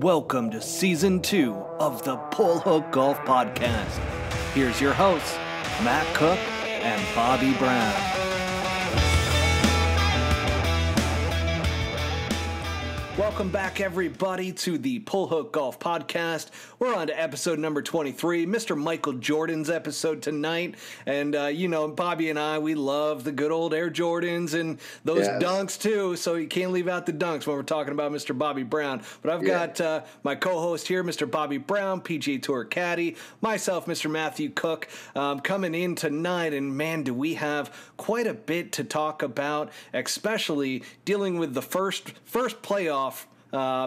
Welcome to Season 2 of the Pull Hook Golf Podcast. Here's your hosts, Matt Cook and Bobby Brown. Welcome back, everybody, to the Pull Hook Golf Podcast. We're on to episode number 23, Mr. Michael Jordan's episode tonight. And, Bobby and I, we love the good old Air Jordans and those dunks, too. So you can't leave out the dunks when we're talking about Mr. Bobby Brown. But I've got my co-host here, Mr. Bobby Brown, PGA Tour Caddie, myself, Mr. Matthew Cook, coming in tonight. And, man, do we have quite a bit to talk about, especially dealing with the first playoff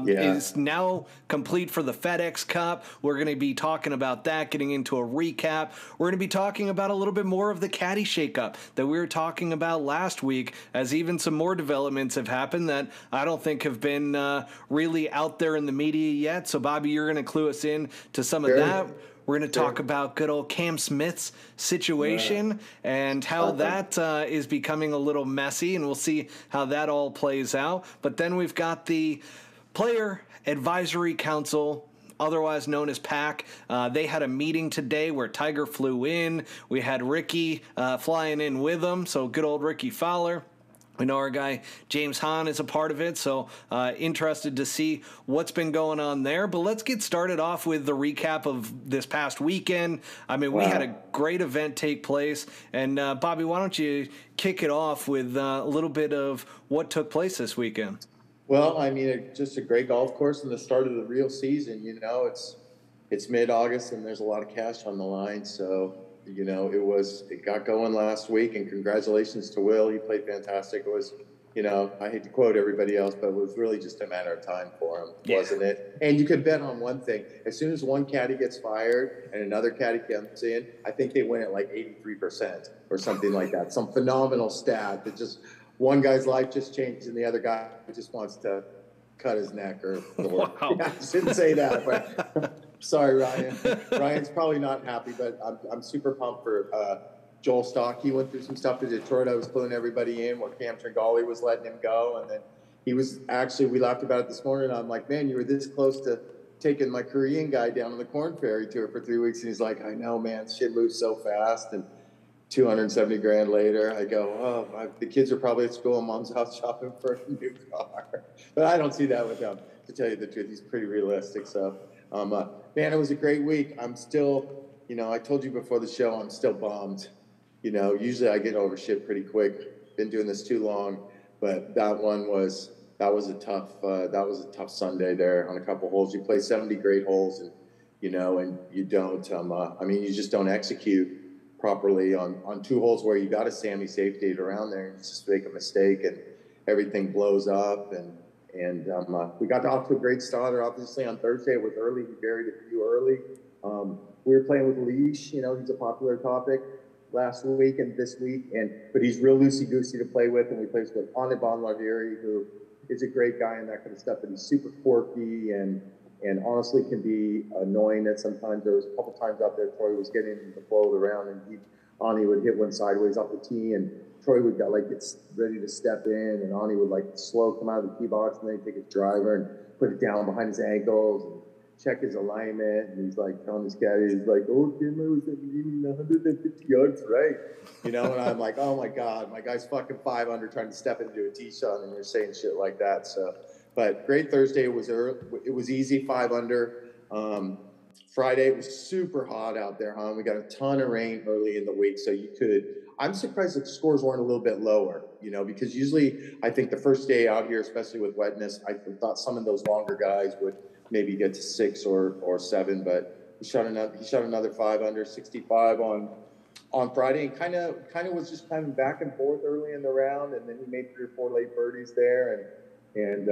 is now complete for the FedEx Cup. We're going to be talking about that, getting into a recap. We're going to be talking about a little bit more of the Caddie shakeup that we were talking about last week, as even some more developments have happened that I don't think have been really out there in the media yet. So, Bobby, you're going to clue us in to some of that. We're going to talk about good old Cam Smith's situation and how that is becoming a little messy, and we'll see how that all plays out. But then we've got the Player Advisory Council, otherwise known as PAC. They had a meeting today where Tiger flew in. We had Ricky flying in with them, so good old Ricky Fowler. We know our guy James Hahn is a part of it, so interested to see what's been going on there. But let's get started off with the recap of this past weekend. I mean, we had a great event take place. And, Bobby, why don't you kick it off with a little bit of what took place this weekend? Well, I mean, just a great golf course and the start of the real season. You know, it's mid-August and there's a lot of cash on the line. So, you know, it got going last week, and congratulations to Will. He played fantastic. It was, you know, I hate to quote everybody else, but it was really just a matter of time for him, wasn't it? And you could bet on one thing. As soon as one caddy gets fired and another caddy comes in, I think they win at like 83% or something like that. Some phenomenal stat that just – one guy's life just changed and the other guy just wants to cut his neck or wow. I shouldn't say that, but sorry, Ryan. Ryan's probably not happy, but I'm super pumped for Joel Stock. He went through some stuff in Detroit. I was pulling everybody in where Cam Tringale was letting him go. And then he was actually, we laughed about it this morning. I'm like, man, you were this close to taking my Korean guy down on the Corn Ferry tour for 3 weeks. And he's like, I know, man, shit moves so fast. And $270,000 later, I go, the kids are probably at school and mom's out shopping for a new car. But I don't see that with him, to tell you the truth. He's pretty realistic. So, man, it was a great week. I'm still, you know, I told you before the show, I'm still bummed. You know, usually I get over shit pretty quick. Been doing this too long. But that was a tough Sunday there on a couple holes. You play 70 great holes, and, you know, and you don't, you just don't execute properly on two holes where you got a Sammy safe date around there and just make a mistake and everything blows up. And we got off to a great start. Obviously on Thursday it was early. He buried a few early. We were playing with Leash. You know, he's a popular topic last week and this week, but he's real loosey-goosey to play with. And we played with Anibon Laviri, who is a great guy and that kind of stuff, but he's super quirky and honestly can be annoying at sometimes. There was a couple times out there Troy was getting the ball around and Ani would hit one sideways off the tee and Troy would get ready to step in and Ani would slow come out of the tee box and then he'd take his driver and put it down behind his ankles and check his alignment. And he's telling his caddy, he's like, oh, Tim, I was even 150 yards right. You know, and I'm like, oh my God, my guy's fucking 5 under trying to step into a tee shot and you're saying shit like that. So, but great Thursday. It was easy, 5 under. Friday, it was super hot out there, huh? We got a ton of rain early in the week, so I'm surprised that the scores weren't a little bit lower, you know, because usually I think the first day out here, especially with wetness, I thought some of those longer guys would maybe get to 6 or 7, but he shot another 5 under, 65 on Friday, and kind of was just kind of back and forth early in the round, and then he made 3 or 4 late birdies there, and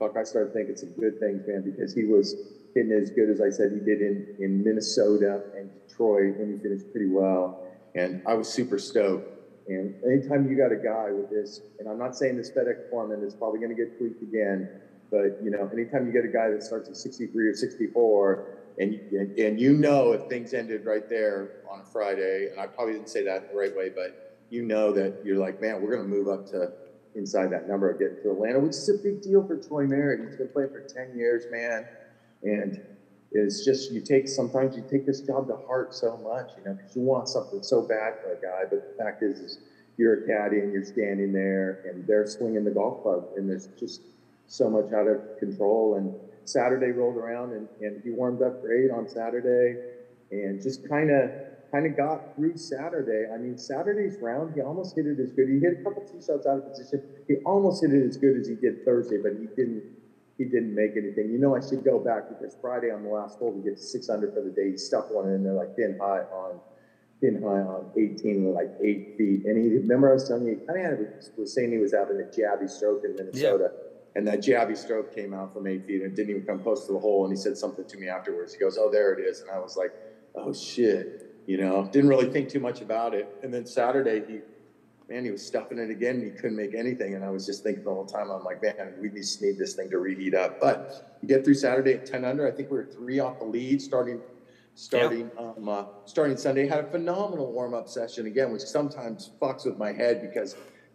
I started thinking some good things, man, because he was hitting as good as I said he did in Minnesota and Detroit, and he finished pretty well. And I was super stoked. And anytime you got a guy with this, and I'm not saying this FedEx format is probably going to get tweaked again, but, you know, anytime you get a guy that starts at 63 or 64, and you know if things ended right there on a Friday, and I probably didn't say that the right way, but you know that you're like, man, we're going to move up to inside that number of getting to Atlanta, which is a big deal for Troy Merritt. He's been playing for 10 years, man. And it's just, sometimes you take this job to heart so much, because you want something so bad for a guy. But the fact is you're a caddy and you're standing there and they're swinging the golf club, and there's just so much out of control. And Saturday rolled around, and he warmed up great on Saturday and just kind of got through Saturday. I mean, Saturday's round, he almost hit it as good. He hit a couple tee shots out of position. He almost hit it as good as he did Thursday, but he didn't make anything. I should go back because Friday on the last hole, he gets 6 under for the day. He stuck one in there like pin high on 18 with like 8 feet. And remember I was telling you, he kind of was saying he was having a jabby stroke in Minnesota. Yeah. And that jabby stroke came out from 8 feet and it didn't even come close to the hole. And he said something to me afterwards. He goes, "Oh, there it is." And I was like, "Oh shit." Didn't really think too much about it. And then Saturday, he was stuffing it again. And he couldn't make anything. And I was just thinking the whole time, I'm like, man, we just need this thing to reheat up. But you get through Saturday at 10 under. I think we were 3 off the lead starting Sunday. Had a phenomenal warm-up session again, which sometimes fucks with my head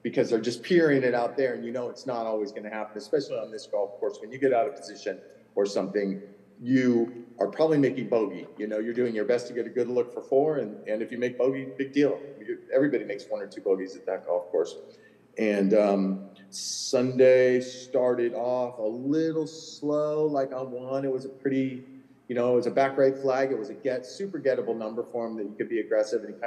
because they're just peering it out there, and it's not always going to happen, especially on this golf course. When you get out of position or something, you are probably making bogey. You're doing your best to get a good look for 4, and if you make bogey, big deal. Everybody makes 1 or 2 bogeys at that golf course. And Sunday started off a little slow, like on 1. It was a pretty, it was a back right flag. It was a super gettable number for him that you could be aggressive. And he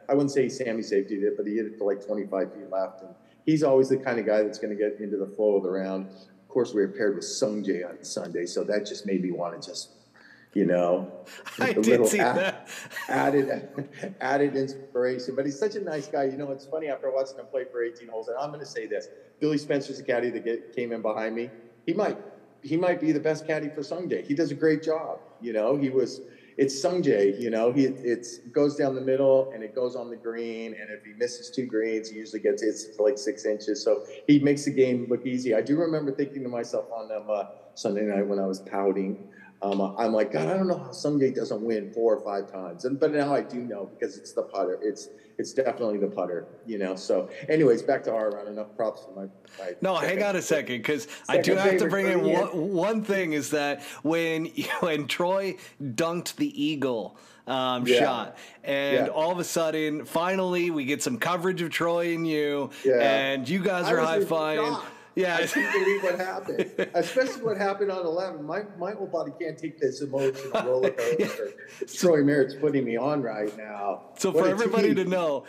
I wouldn't say he safetied it, but he hit it to like 25 feet left. And he's always the kind of guy that's going to get into the flow of the round. Of course, we were paired with Sungjae on Sunday, so that just made me want to just, I did see that. Added inspiration. But he's such a nice guy. It's funny, after watching him play for 18 holes, and I'm going to say this, Billy Spencer's a caddy that came in behind me. He might be the best caddy for Sungjae. He does a great job. It's Sungjae, it goes down the middle and it goes on the green. And if he misses 2 greens, he usually gets it to like 6 inches. So he makes the game look easy. I do remember thinking to myself on Sunday night when I was pouting, I'm like, God, I don't know how Sungjae doesn't win 4 or 5 times. But now I do know, because it's the putter. It's definitely the putter, So anyways, back to our round. Enough props for my No, hang on a second, because I do have to bring in one thing, is that when Troy dunked the eagle shot, and all of a sudden, finally, we get some coverage of Troy and you, and you guys are high-fiving. Yeah, I can't believe what happened, especially what happened on 11. My whole body can't take this emotional roller coaster. Troy Merritt's putting me on right now. So for everybody to know,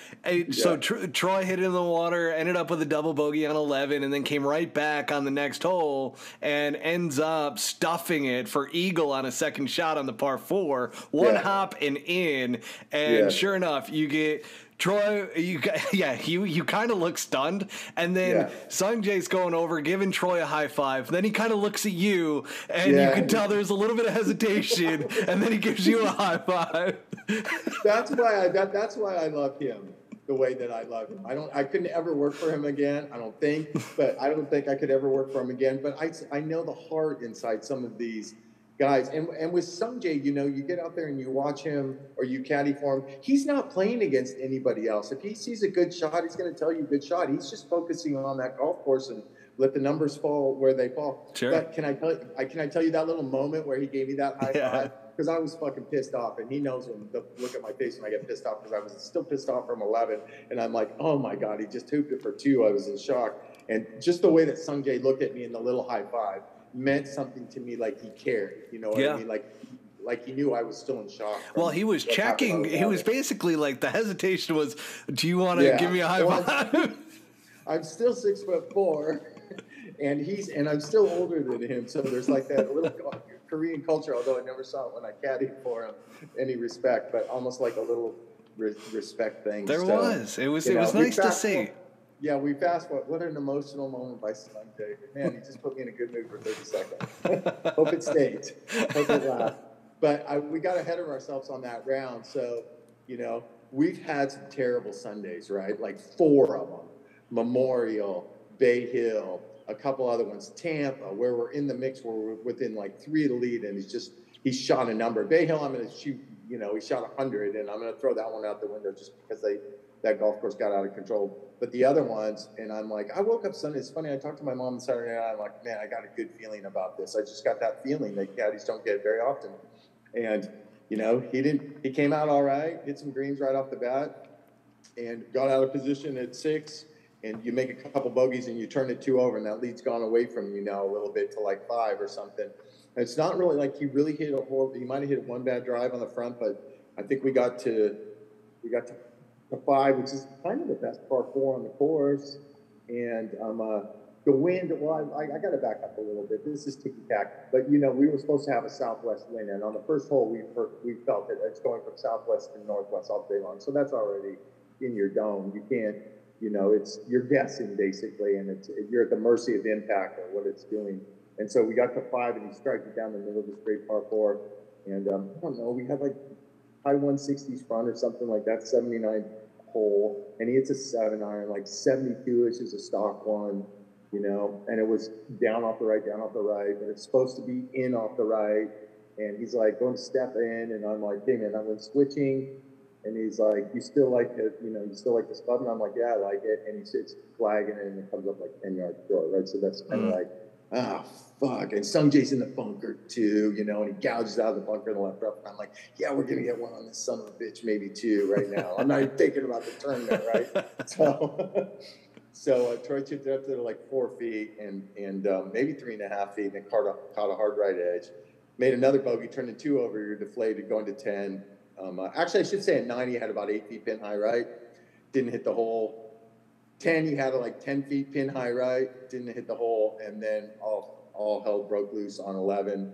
so Troy hit it in the water, ended up with a double bogey on 11, and then came right back on the next hole and ends up stuffing it for eagle on a second shot on the par 4, one hop and in, and sure enough, you get Troy, you kind of look stunned, and then Sungjae's going over, giving Troy a high five. Then he kind of looks at you, and you can tell there's a little bit of hesitation, and then he gives you a high five. That's why I love him the way that I love him. I couldn't ever work for him again, I don't think, but I don't think I could ever work for him again. But I know the heart inside some of these guys. And with Sungjae, you get out there and you watch him or you caddy for him. He's not playing against anybody else. If he sees a good shot, he's going to tell you good shot. He's just focusing on that golf course and let the numbers fall where they fall. Sure. But can I tell you that little moment where he gave me that high five? Because I was fucking pissed off, and he knows the look at my face when I get pissed off, because I was still pissed off from 11, and I'm like, oh my God, he just hooped it for 2. I was in shock. And just the way that Sungjae looked at me in the little high five meant something to me, like he cared. You know what I mean? Like he knew I was still in shock. Well, he was checking. He was basically like, the hesitation was, do you want to give me a high five? I'm still 6'4", and I'm still older than him. So there's like that little Korean culture, although I never saw it when I caddied for him, any respect, but almost like a little respect thing. It was nice to see. Yeah, we passed what an emotional moment by Sungjae. Man, he just put me in a good mood for 30 seconds. Hope it stayed. Hope it lasts. But we got ahead of ourselves on that round. So, we've had some terrible Sundays, right? Like 4 of them. Memorial, Bay Hill, a couple other ones. Tampa, where we're in the mix, where we're within like 3 of the lead, and he's shot a number. Bay Hill, I'm going to shoot, he shot 100, and I'm going to throw that one out the window just because that golf course got out of control. But the other ones, and I'm like, I woke up Sunday. It's funny. I talked to my mom on Saturday night. I'm like, man, I got a good feeling about this. I just got that feeling that caddies don't get very often. And, you know, he came out all right, hit some greens right off the bat, and got out of position at 6. And you make a couple bogeys and you turn it 2 over, and that lead's gone away from you now a little bit to like 5 or something. And it's not really like he really hit a horrible. He might have hit one bad drive on the front, but I think we got to 5, which is kind of the best par 4 on the course. And the wind, well, I got to back up a little bit. This is ticky-tack. But, you know, we were supposed to have a southwest wind. And on the first hole, we felt it. It's going from southwest to northwest all day long. So that's already in your dome. You can't, you know, you're guessing, basically. And you're at the mercy of impact or what it's doing. And so we got to 5, and he striked it down the middle of this great par 4. And I don't know, we had like high 160s front or something like that, 79 hole, and he hits a 7-iron, like 72, which is a stock one, you know, and it was down off the right, but it's supposed to be in off the right, and he's like going to step in, and I'm like, hey man, I'm switching, and he's like, you still like it, you know, you still like this club? And I'm like, yeah, I like it, and he sits flagging it, and it comes up like 10 yards short, right? So that's kind of like, ah, fuck. And Sungjae's in the bunker too, you know, and he gouges out of the bunker in the left rough. And I'm like, yeah, we're going to get one on this son of a bitch, maybe 2 right now. I'm not even thinking about the tournament, right? So Troy chipped it up to like 4 feet and maybe 3.5 feet, and then caught a hard right edge. Made another bogey, turned it 2 over, you're deflated, going to 10. Actually, I should say at 9, he had about 8 feet pin high right. Didn't hit the hole. 10, he had like 10 feet pin high right, didn't hit the hole, and then all hell broke loose on 11.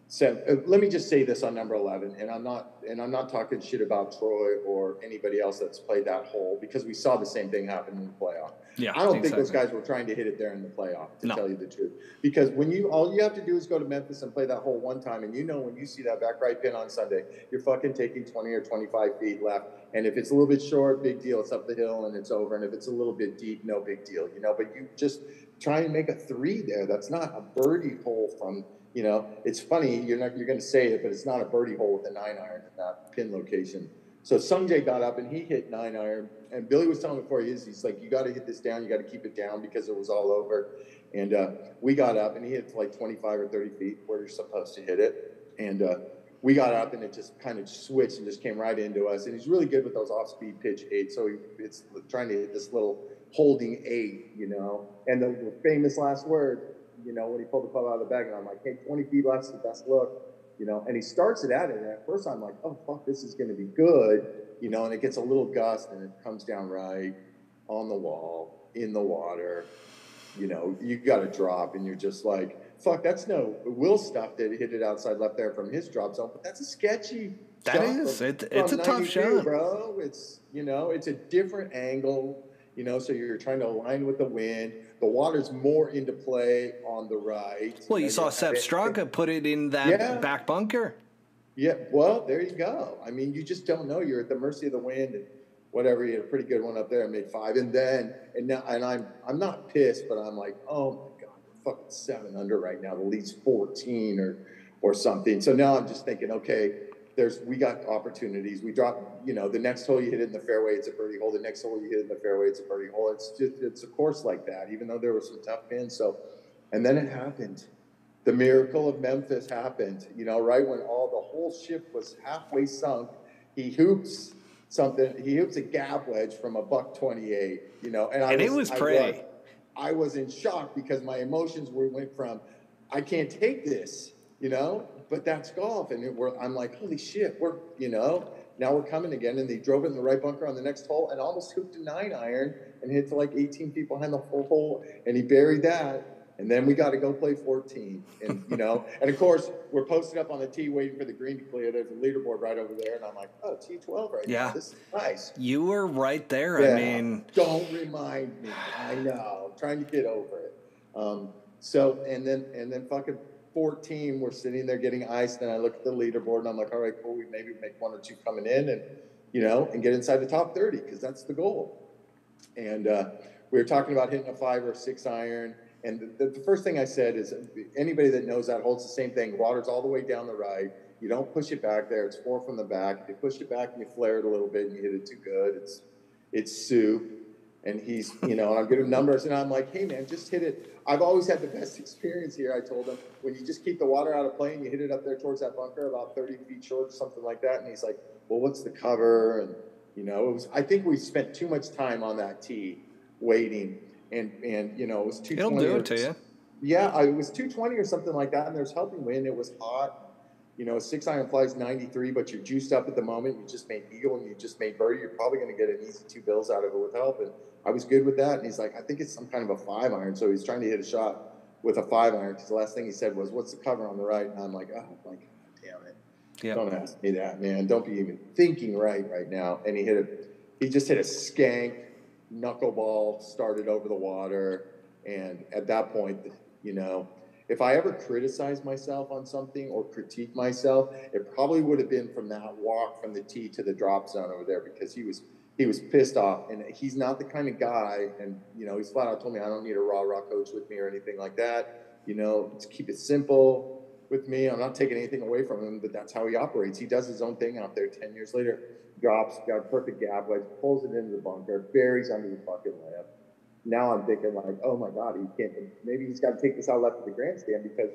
So let me just say this on number 11, and I'm not talking shit about Troy or anybody else that's played that hole, because we saw the same thing happen in the playoff. Yeah, I don't think those guys were trying to hit it there in the playoff, to tell you the truth. Because all you have to do is go to Memphis and play that hole one time, and you know when you see that back right pin on Sunday, you're fucking taking 20 or 25 feet left. And if it's a little bit short, big deal. It's up the hill and it's over. And if it's a little bit deep, no big deal, you know. But you just try and make a 3 there. That's not a birdie hole from, you know. It's funny, you're going to say it, but it's not a birdie hole with a 9-iron in that pin location. So Sungjae got up and he hit 9-iron. And Billy was telling me before he's like, you got to hit this down. You got to keep it down because it was all over. And we got up and he hit like 25 or 30 feet where you're supposed to hit it. And we got up and it just kind of switched and just came right into us. And he's really good with those off-speed pitch 8. So it's trying to hit this little holding 8, you know. And the famous last word, you know, when he pulled the club out of the bag, and I'm like, hey, 20 feet left's the best look, you know. And he starts it at it. And at first I'm like, oh, fuck, this is going to be good, you know. And it gets a little gust and it comes down right on the wall, in the water. You know, you got to drop and you're just like, fuck, that's no Will stuff that hit it outside left there from his drop zone, but that's a sketchy shot. That is. It's a tough shot, bro. It's, you know, it's a different angle, you know, so you're trying to align with the wind. The water's more into play on the right. Well, you saw Sepp Straka put it in that back bunker. Yeah, well, there you go. I mean, you just don't know. You're at the mercy of the wind and whatever. He had a pretty good one up there. I made 5, and I'm not pissed, but I'm like, oh my god, we're fucking 7 under right now. The lead's 14 or something. So now I'm just thinking, okay, we got opportunities. We drop, you know, the next hole you hit in the fairway, it's a birdie hole. The next hole you hit in the fairway, it's a birdie hole. It's a course like that, even though there were some tough pins. So, and then it happened. The miracle of Memphis happened. You know, right when the whole ship was halfway sunk, he hoops a gap wedge from a $128. You know, and it was pretty. I was in shock because my emotions went from, I can't take this, you know. But that's golf, and I'm like, holy shit, you know, now we're coming again. And they drove it in the right bunker on the next hole and almost hooked a 9-iron and hit to like 18 feet behind the full hole, and he buried that. And then we got to go play 14, and you know, and of course we're posted up on the tee waiting for the green to clear. There's a leaderboard right over there, and I'm like, oh, T12 right now. This is nice. You were right there. Yeah. I mean, don't remind me. I know, I'm trying to get over it. So and then fucking 14, we're sitting there getting iced, and I look at the leaderboard, and I'm like, all right, cool, we maybe make 1 or 2 coming in, and you know, and get inside the top 30 because that's the goal. And we were talking about hitting a 5 or 6 iron, and the first thing I said is, anybody that knows that holds the same thing. Water's all the way down the right. You don't push it back there. It's 4 from the back. If you push it back and you flare it a little bit and you hit it too good, it's soup. And he's, and I'll give him numbers, and I'm like, hey, man, just hit it. I've always had the best experience here, I told him. When you just keep the water out of play and you hit it up there towards that bunker about 30 feet short or something like that. And he's like, well, what's the cover? And, I think we spent too much time on that tee waiting. And it was 220. It'll do it to you. Yeah, it was 220 or something like that. And there's helping wind. It was hot. 6-iron flies 93, but you're juiced up at the moment. You just made eagle and you just made birdie. You're probably going to get an easy 2 bills out of it with help. And I was good with that. And he's like, I think it's some kind of a 5-iron. So he's trying to hit a shot with a 5-iron because the last thing he said was, what's the cover on the right? And I'm like, oh, damn it. Yep. Don't ask me that, man. Don't be even thinking right now. And he just hit a skank knuckleball, started over the water. And at that point, if I ever criticize myself on something or critique myself, it probably would have been from that walk from the tee to the drop zone over there, because he was pissed off, and he's not the kind of guy. And he's flat out told me I don't need a rah-rah coach with me or anything like that. To keep it simple with me. I'm not taking anything away from him, but that's how he operates. He does his own thing out there. 10 years later, drops, got a perfect gap wedge, pulls it into the bunker, buries under the fucking layup. Now I'm thinking like, oh my God, maybe he's got to take this out left of the grandstand because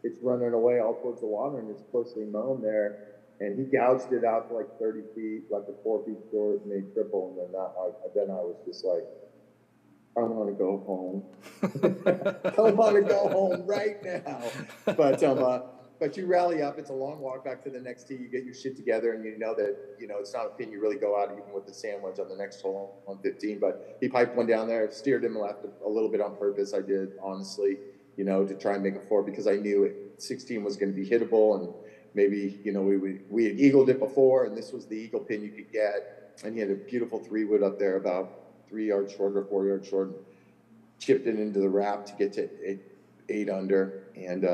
it's running away all towards the water and it's closely mown there. And he gouged it out to like 30 feet, like a 4 feet short, and made triple. And then I was just like, I want to go home. I want to go home right now. But you rally up. It's a long walk back to the next tee. You get your shit together, and you know that it's not a pin you really go out even with the sandwich on the next hole on 15. But he piped one down there, steered him left a little bit on purpose. I did, honestly, to try and make a 4 because I knew 16 was going to be hittable, and maybe we had eagled it before, and this was the eagle pin you could get. And he had a beautiful 3-wood up there, about 3 yards short or 4 yards short, and chipped it into the wrap to get to 8 under, and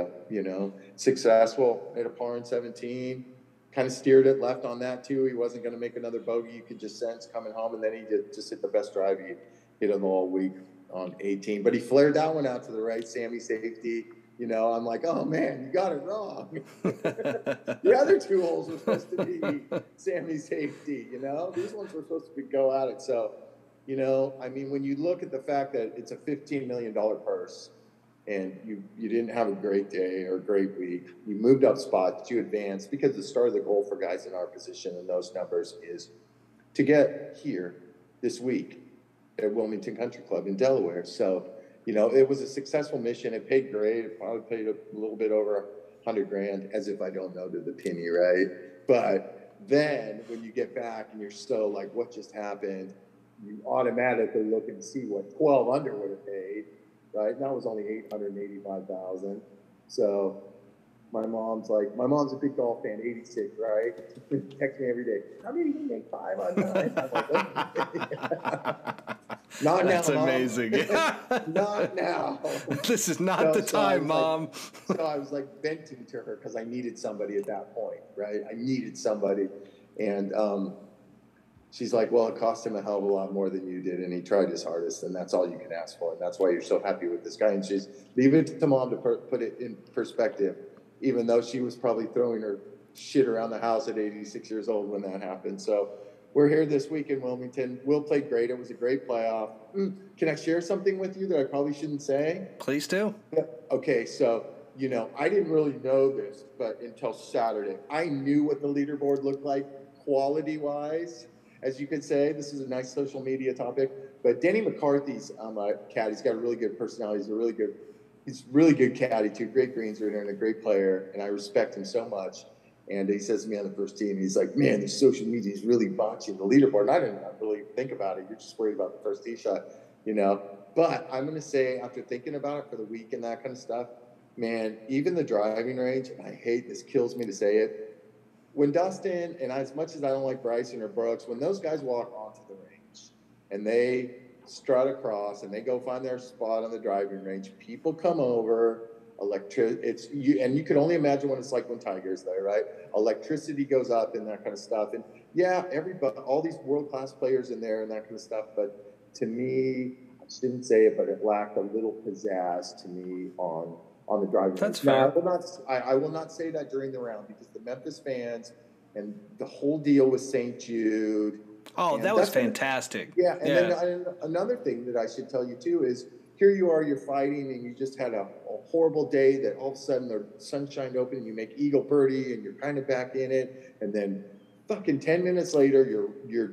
successful at a par in 17. Kind of steered it left on that too. He wasn't going to make another bogey. You could just sense coming home, and then he just hit the best drive he hit on the all week on 18. But he flared that one out to the right, Sammy safety. I'm like, oh man, you got it wrong. The other 2 holes were supposed to be Sammy safety. These ones were supposed to go at it. So, when you look at the fact that it's a $15 million purse, and you didn't have a great day or a great week, you moved up spots, you advanced, because the start of the goal for guys in our position and those numbers is to get here this week at Wilmington Country Club in Delaware. So, it was a successful mission. It paid great. It probably paid a little bit over $100,000, as if I don't know to the penny, right? But then when you get back and you're still like, what just happened? You automatically look and see what 12 under would have paid. Right? And that was only $885,000. So my mom's a big golf fan, 86, right? She texts me every day. How did you make 5 on 9? I'm like, not That's now, amazing. Not now. This is not the time, Mom. So I was like venting to her because I needed somebody at that point, right? I needed somebody. And she's like, well, it cost him a hell of a lot more than you did, and he tried his hardest, and that's all you can ask for, and that's why you're so happy with this guy. And she's leave it to Mom to put it in perspective, even though she was probably throwing her shit around the house at 86 years old when that happened. So we're here this week in Wilmington. Will played great. It was a great playoff. Can I share something with you that I probably shouldn't say? Please do. Okay, so, I didn't really know this, but until Saturday, I knew what the leaderboard looked like quality-wise. As you could say, this is a nice social media topic, but Denny McCarthy's caddy. He's got a really good personality. He's really good caddy too. Great greens reader and a great player, and I respect him so much. And he says to me on the first tee, and he's like, "Man, the social media is really botching the leaderboard." And I didn't really think about it. You're just worried about the first tee shot, But I'm going to say, after thinking about it for the week and that kind of stuff, man, even the driving range. And I hate this, kills me to say it. When Dustin, and as much as I don't like Bryson or Brooks, when those guys walk onto the range and they strut across and they go find their spot on the driving range, people come over, and you can only imagine what it's like when Tiger's there, right? Electricity goes up and that kind of stuff. And yeah, all these world-class players in there and that kind of stuff. But to me, I shouldn't say it, but it lacked a little pizzazz to me on the driving That's fair. Now, I will not say that during the round, because the Memphis fans and the whole deal with St. Jude Oh, And that was fantastic. Yeah, and then another thing that I should tell you too is here you are, you're fighting, and you just had a horrible day. That all of a sudden the sun shined open, and you make eagle birdie, and you're kind of back in it, and then fucking 10 minutes later, you're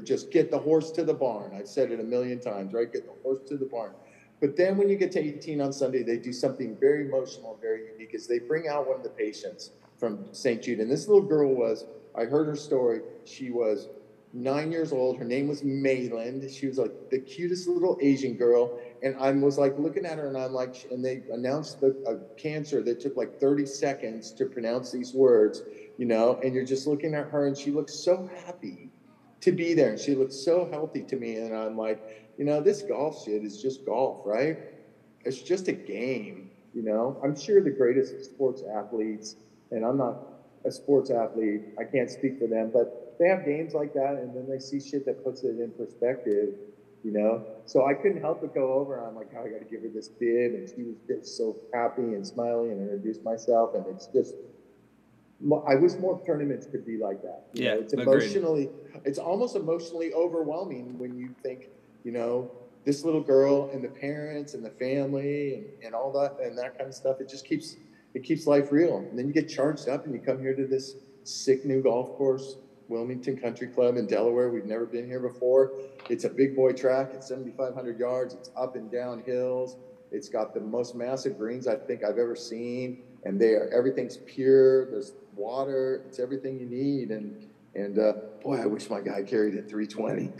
just get the horse to the barn. I've said it a million times, right? Get the horse to the barn. But then when you get to 18 on Sunday, they do something very emotional and very unique. Is they bring out one of the patients from St. Jude, and this little girl I heard her story. She was 9 years old. Her name was Mayland. She was like the cutest little Asian girl. And I was like looking at her, and I'm like, and they announced a cancer that took like 30 seconds to pronounce these words, and you're just looking at her, and she looks so happy to be there. And she looks so healthy to me. And I'm like, this golf shit is just golf, right? It's just a game, I'm sure the greatest sports athletes, and I'm not a sports athlete, I can't speak for them, but they have games like that, and then they see shit that puts it in perspective, So I couldn't help but go over, and I'm like, oh, I got to give her this bib, and she was just so happy and smiling, and introduced myself, and it's just, I wish more tournaments could be like that. It's emotionally, it's almost emotionally overwhelming when you think, this little girl and the parents and the family and all that and that kind of stuff. It just keeps life real. And then you get charged up and you come here to this sick new golf course, Wilmington Country Club in Delaware. We've never been here before. It's a big boy track. It's 7,500 yards. It's up and down hills. It's got the most massive greens I think I've ever seen. And everything's pure. There's water. It's everything you need. And boy, I wish my guy carried it 320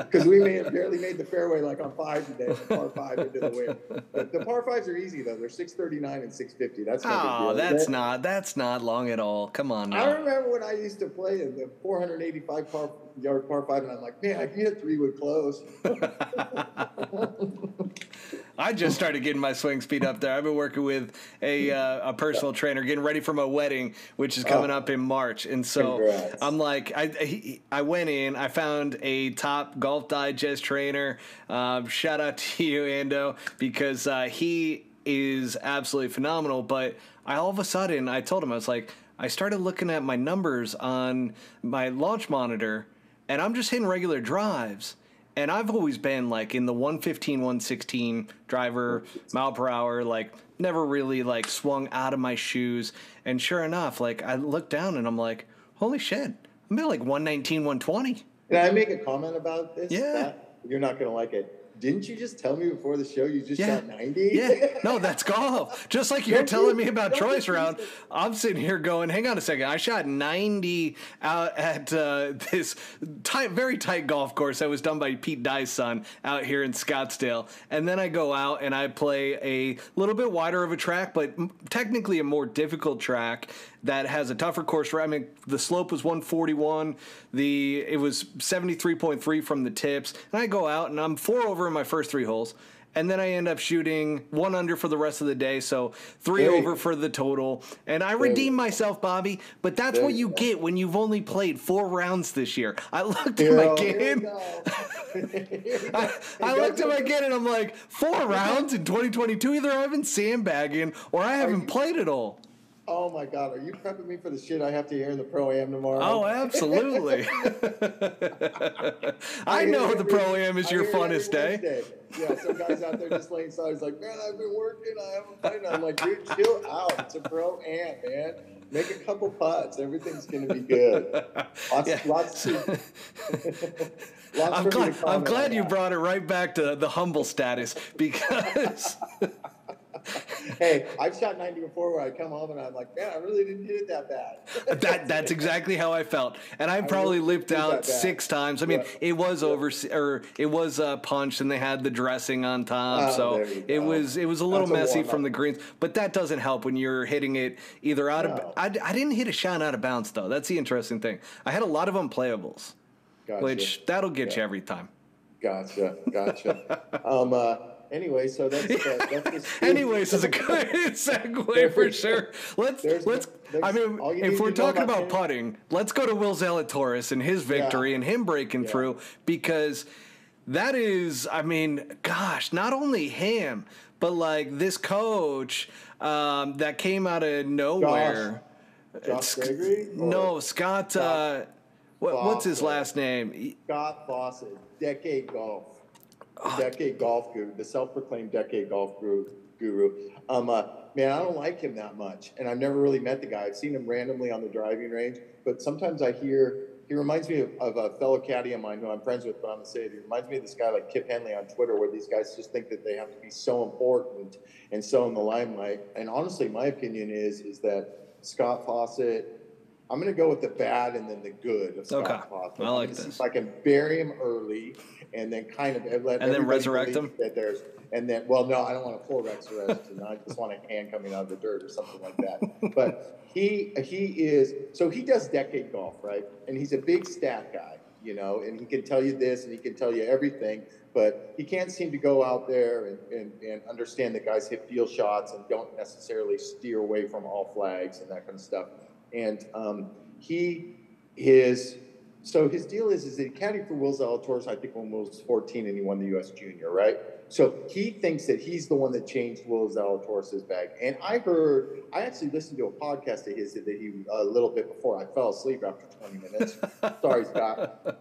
because we may have barely made the fairway like on 5 today, par 5 into the wind. But the par 5s are easy though; they're 639 and 650. That's no big deal. That's not long at all. Come on now. I remember when I used to play in the 485 yard par 5, and I'm like, man, I can hit 3 wood close. I just started getting my swing speed up there. I've been working with a personal trainer, getting ready for my wedding, which is coming up in March. And so congrats. I'm like, I went in, I found a top Golf Digest trainer. Shout out to you, Ando, because he is absolutely phenomenal. But all of a sudden, I told him, I was like, I started looking at my numbers on my launch monitor, and I'm just hitting regular drives. And I've always been like in the 115, 116 driver mile per hour, like never really like swung out of my shoes. And sure enough, like I look down and I'm like, holy shit, I'm at like 119, 120. Can I make a comment about this? Yeah. You're not going to like it. Didn't you just tell me before the show you just shot 90? Yeah. No, that's golf. Just like you're telling me about Troy's round, I'm sitting here going, hang on a second. I shot 90 out at this very tight golf course that was done by Pete Dye's son out here in Scottsdale. And then I go out and I play a little bit wider of a track, but technically a more difficult track that has a tougher course. I mean, the slope was 141. It was 73.3 from the tips. And I go out and I'm 4 over in my first 3 holes. And then I end up shooting 1 under for the rest of the day. So 3 over for the total. And I redeemed myself, Bobby. But that's what you get when you've only played 4 rounds this year. I looked at my game. I looked at my game and I'm like, 4 rounds in 2022? Either I've been sandbagging or I haven't played it all. Oh my God, are you prepping me for the shit I have to hear in the Pro-Am tomorrow? Oh, absolutely. I know the Pro-Am is your funnest day. Yeah, some guy's out there just laying side. He's like, man, I've been working. I haven't played. I'm like, dude, chill out. It's a Pro-Am, man. Make a couple putts. Everything's going to be good. I'm glad you brought it right back to the humble status because... Hey, I've shot 90 before where I come home and I'm like, man, I really didn't hit it that bad. That's exactly how I felt. And I probably lipped out 6 times. I mean, it was it was punched and they had the dressing on top. So it was a little messy from the greens. But that doesn't help when you're hitting it either out of... I didn't hit a shot out of bounds, though. That's the interesting thing. I had a lot of unplayables, which that'll get you every time. Gotcha. Anyway, so that's anyways is a good segue for sure. If we're talking about putting, let's go to Will Zalatoris and his victory and him breaking through, because that is, I mean, gosh, not only him, but like this coach that came out of nowhere. Josh Gregory? No, Scott. What's his last name? Scott Fawcett, Decade Golf. Decade Golf Guru, the self-proclaimed Decade Golf Guru. Man, I don't like him that much, and I've never really met the guy. I've seen him randomly on the driving range, but sometimes I hear he reminds me of a fellow caddy of mine who I'm friends with, but I'm gonna say it. He reminds me of this guy like Kip Henley on Twitter, where these guys just think that they have to be so important and so in the limelight. And honestly, my opinion is that Scott Fawcett, I'm going to go with the bad and then the good of Scott Fawcett. I like this. If I can bury him early and then kind of let and then resurrect him. That there's, and then, well, no, I don't want a full resurrection. I just want a hand coming out of the dirt or something like that. But he is, so he does Decade Golf, right? And he's a big stat guy, you know, and he can tell you this and he can tell you everything, but he can't seem to go out there and understand that guys hit field shots and don't necessarily steer away from all flags and that kind of stuff. And so his deal is that he caddied for Will Zalatoris, I think when Will was 14 and he won the U.S. Junior, right? So he thinks that he's the one that changed Will Zalatoris' bag. And I actually listened to a podcast of his that he a little bit before. I fell asleep after 20 minutes. Sorry, Scott.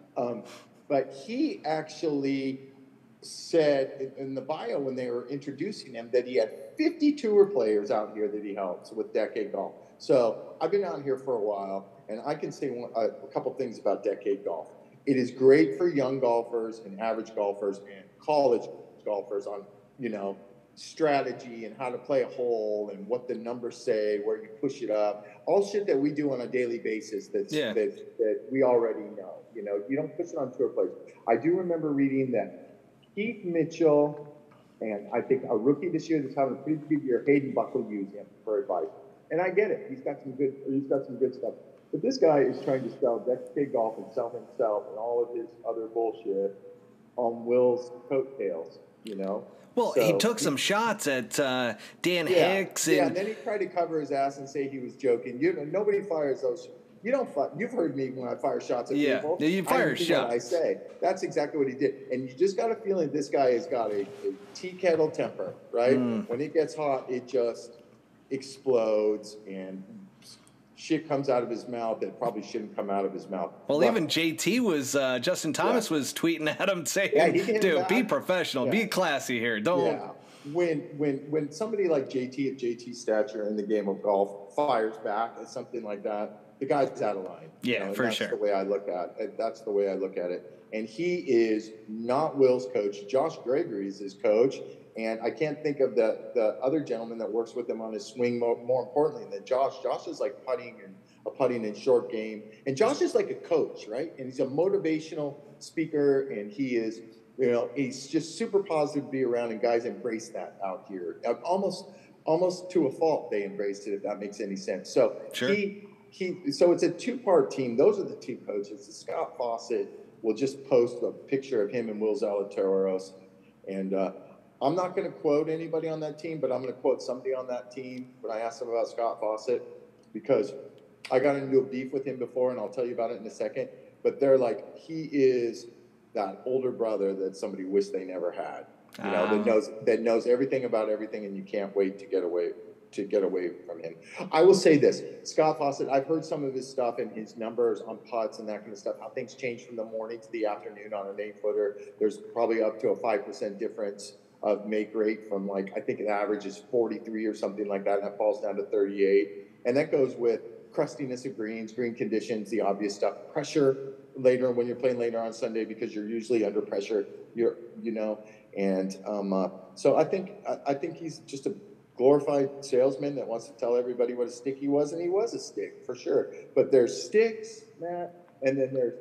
But he actually said in the bio when they were introducing him that he had 50 tour players out here that he helps with Decade Golf. So I've been out here for a while, and I can say a couple things about Decade Golf. It is great for young golfers and average golfers and college golfers on, you know, strategy and how to play a hole and what the numbers say, where you push it up, all shit that we do on a daily basis that we already know. You know, you don't push it on tour players. I do remember reading that Keith Mitchell and I think a rookie this year that's having a pretty good year, Hayden Buckley, used him for advice. And I get it. He's got some good stuff. But this guy is trying to sell Decade Golf and sell himself and all of his other bullshit on Will's coattails, you know? Well, so he took some shots at Dan Hicks. And then he tried to cover his ass and say he was joking. You know, nobody fires those. You don't fire. You've heard me when I fire shots at people. Yeah, you fire shots. I say. That's exactly what he did. And you just got a feeling this guy has got a tea kettle temper, right? When it gets hot, it just explodes and shit comes out of his mouth that probably shouldn't come out of his mouth. Well, even JT was, Justin Thomas was tweeting at him saying, dude, be professional, be classy here. Don't. Yeah. When somebody like JT at JT stature in the game of golf fires back at something like that, the guy's out of line. Yeah, you know, for that's sure. The way I look at it. That's the way I look at it. And he is not Will's coach. Josh Gregory is his coach. And I can't think of the other gentleman that works with him on his swing more importantly than Josh. Josh is like putting and short game. And Josh is like a coach, right? And he's a motivational speaker, and he is, you know, he's just super positive to be around, and guys embrace that out here. Almost to a fault, they embraced it, if that makes any sense. So sure. So it's a two-part team. Those are the two coaches. Scott Fawcett will just post a picture of him and Will Zalatoris, and I'm not going to quote anybody on that team, but I'm going to quote somebody on that team when I asked them about Scott Fawcett, because I got into a beef with him before, and I'll tell you about it in a second. But they're like, he is that older brother that somebody wished they never had. You know, that knows everything about everything, and you can't wait to get away from him. I will say this, Scott Fawcett, I've heard some of his stuff and his numbers on putts and that kind of stuff, how things change from the morning to the afternoon on an 8-footer. There's probably up to a 5% difference of make rate from, like, I think the average is 43 or something like that, and that falls down to 38. And that goes with crustiness of greens, green conditions, the obvious stuff, pressure later when you're playing later on Sunday, because you're usually under pressure, and so I think he's just a glorified salesman that wants to tell everybody what a stick he was, and he was a stick for sure. But there's sticks, Matt, and then there's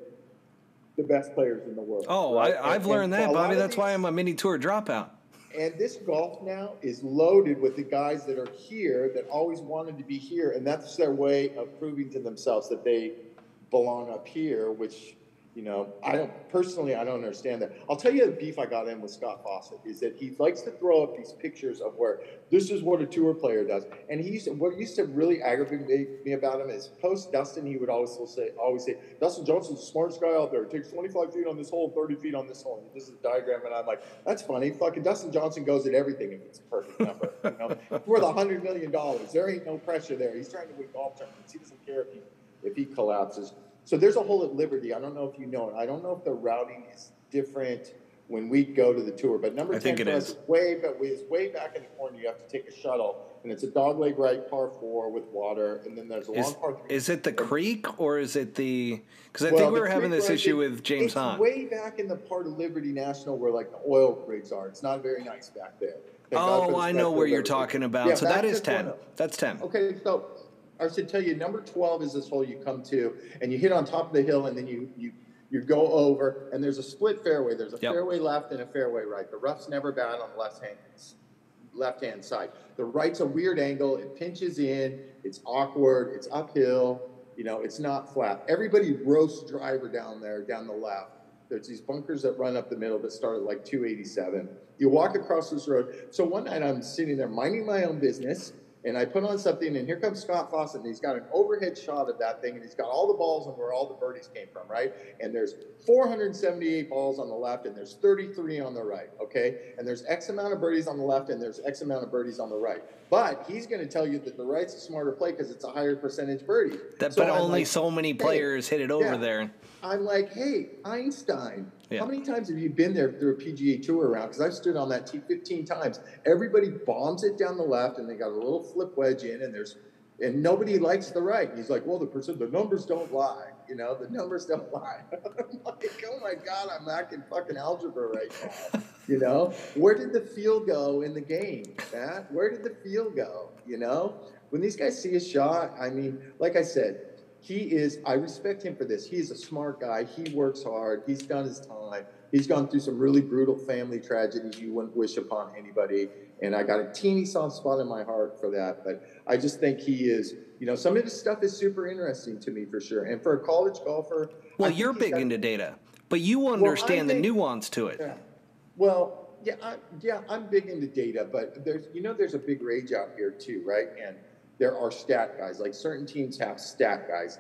the best players in the world. Oh, right? I've learned that, Bobby. That's why I'm a mini tour dropout. And this golf now is loaded with the guys that are here that always wanted to be here, and that's their way of proving to themselves that they belong up here, which, you know, I don't understand that. I'll tell you the beef I got in with Scott Fawcett is that he likes to throw up these pictures of where this is what a tour player does. And what used to really aggravate me about him is post Dustin, he would always say, Dustin Johnson's the smartest guy out there. It takes 25 feet on this hole, 30 feet on this hole. And this is a diagram, and I'm like, that's funny. Fucking Dustin Johnson goes at everything if it's a perfect number. You know, it's worth $100 million. There ain't no pressure there. He's trying to win golf tournaments. He doesn't care if he collapses. So there's a hole at Liberty. I don't know if you know it. I don't know if the routing is different when we go to the tour, but number 10 for us is way back in the corner. You have to take a shuttle, and it's a dogleg right par 4 with water, and then there's a long par 3. Is it the creek or is it the? Because I think we were having this issue with James Hunt. It's way back in the part of Liberty National where like the oil rigs are. It's not very nice back there. Oh, I know where you're talking about. Yeah, so that is 10. That's 10. Okay, so I should tell you, number 12 is this hole you come to, and you hit on top of the hill, and then you go over, and there's a split fairway. There's a fairway left and a fairway right. The rough's never bad on the left-hand side. The right's a weird angle. It pinches in. It's awkward. It's uphill. You know, it's not flat. Everybody roasts driver down there, down the left. There's these bunkers that run up the middle that start at like 287. You walk across this road. So one night I'm sitting there minding my own business, and I put on something, and here comes Scott Fawcett, and he's got an overhead shot of that thing, and he's got all the balls and where all the birdies came from, right? And there's 478 balls on the left, and there's 33 on the right, okay? And there's X amount of birdies on the left, and there's X amount of birdies on the right. But he's going to tell you that the right's a smarter play because it's a higher percentage birdie. But only so many players hit it over there. I'm like, hey, Einstein, how many times have you been there through a PGA Tour round? Because I've stood on that tee 15 times. Everybody bombs it down the left, and they got a little flip wedge in, and nobody likes the right. And he's like, well, the numbers don't lie. You know, the numbers don't lie. I'm like, oh my God, I'm hacking fucking algebra right now. You know, where did the feel go in the game, Matt? Where did the feel go? You know, when these guys see a shot, I mean, like I said, I respect him for this. He is a smart guy. He works hard. He's done his time. He's gone through some really brutal family tragedies you wouldn't wish upon anybody. And I got a teeny soft spot in my heart for that. But I just think he is, you know, some of his stuff is super interesting to me for sure. And for a college golfer. Well, you're big into data, but you understand the nuance to it. Yeah. Well, I'm big into data, but there's a big rage out here too, right? And there are stat guys. Like certain teams have stat guys.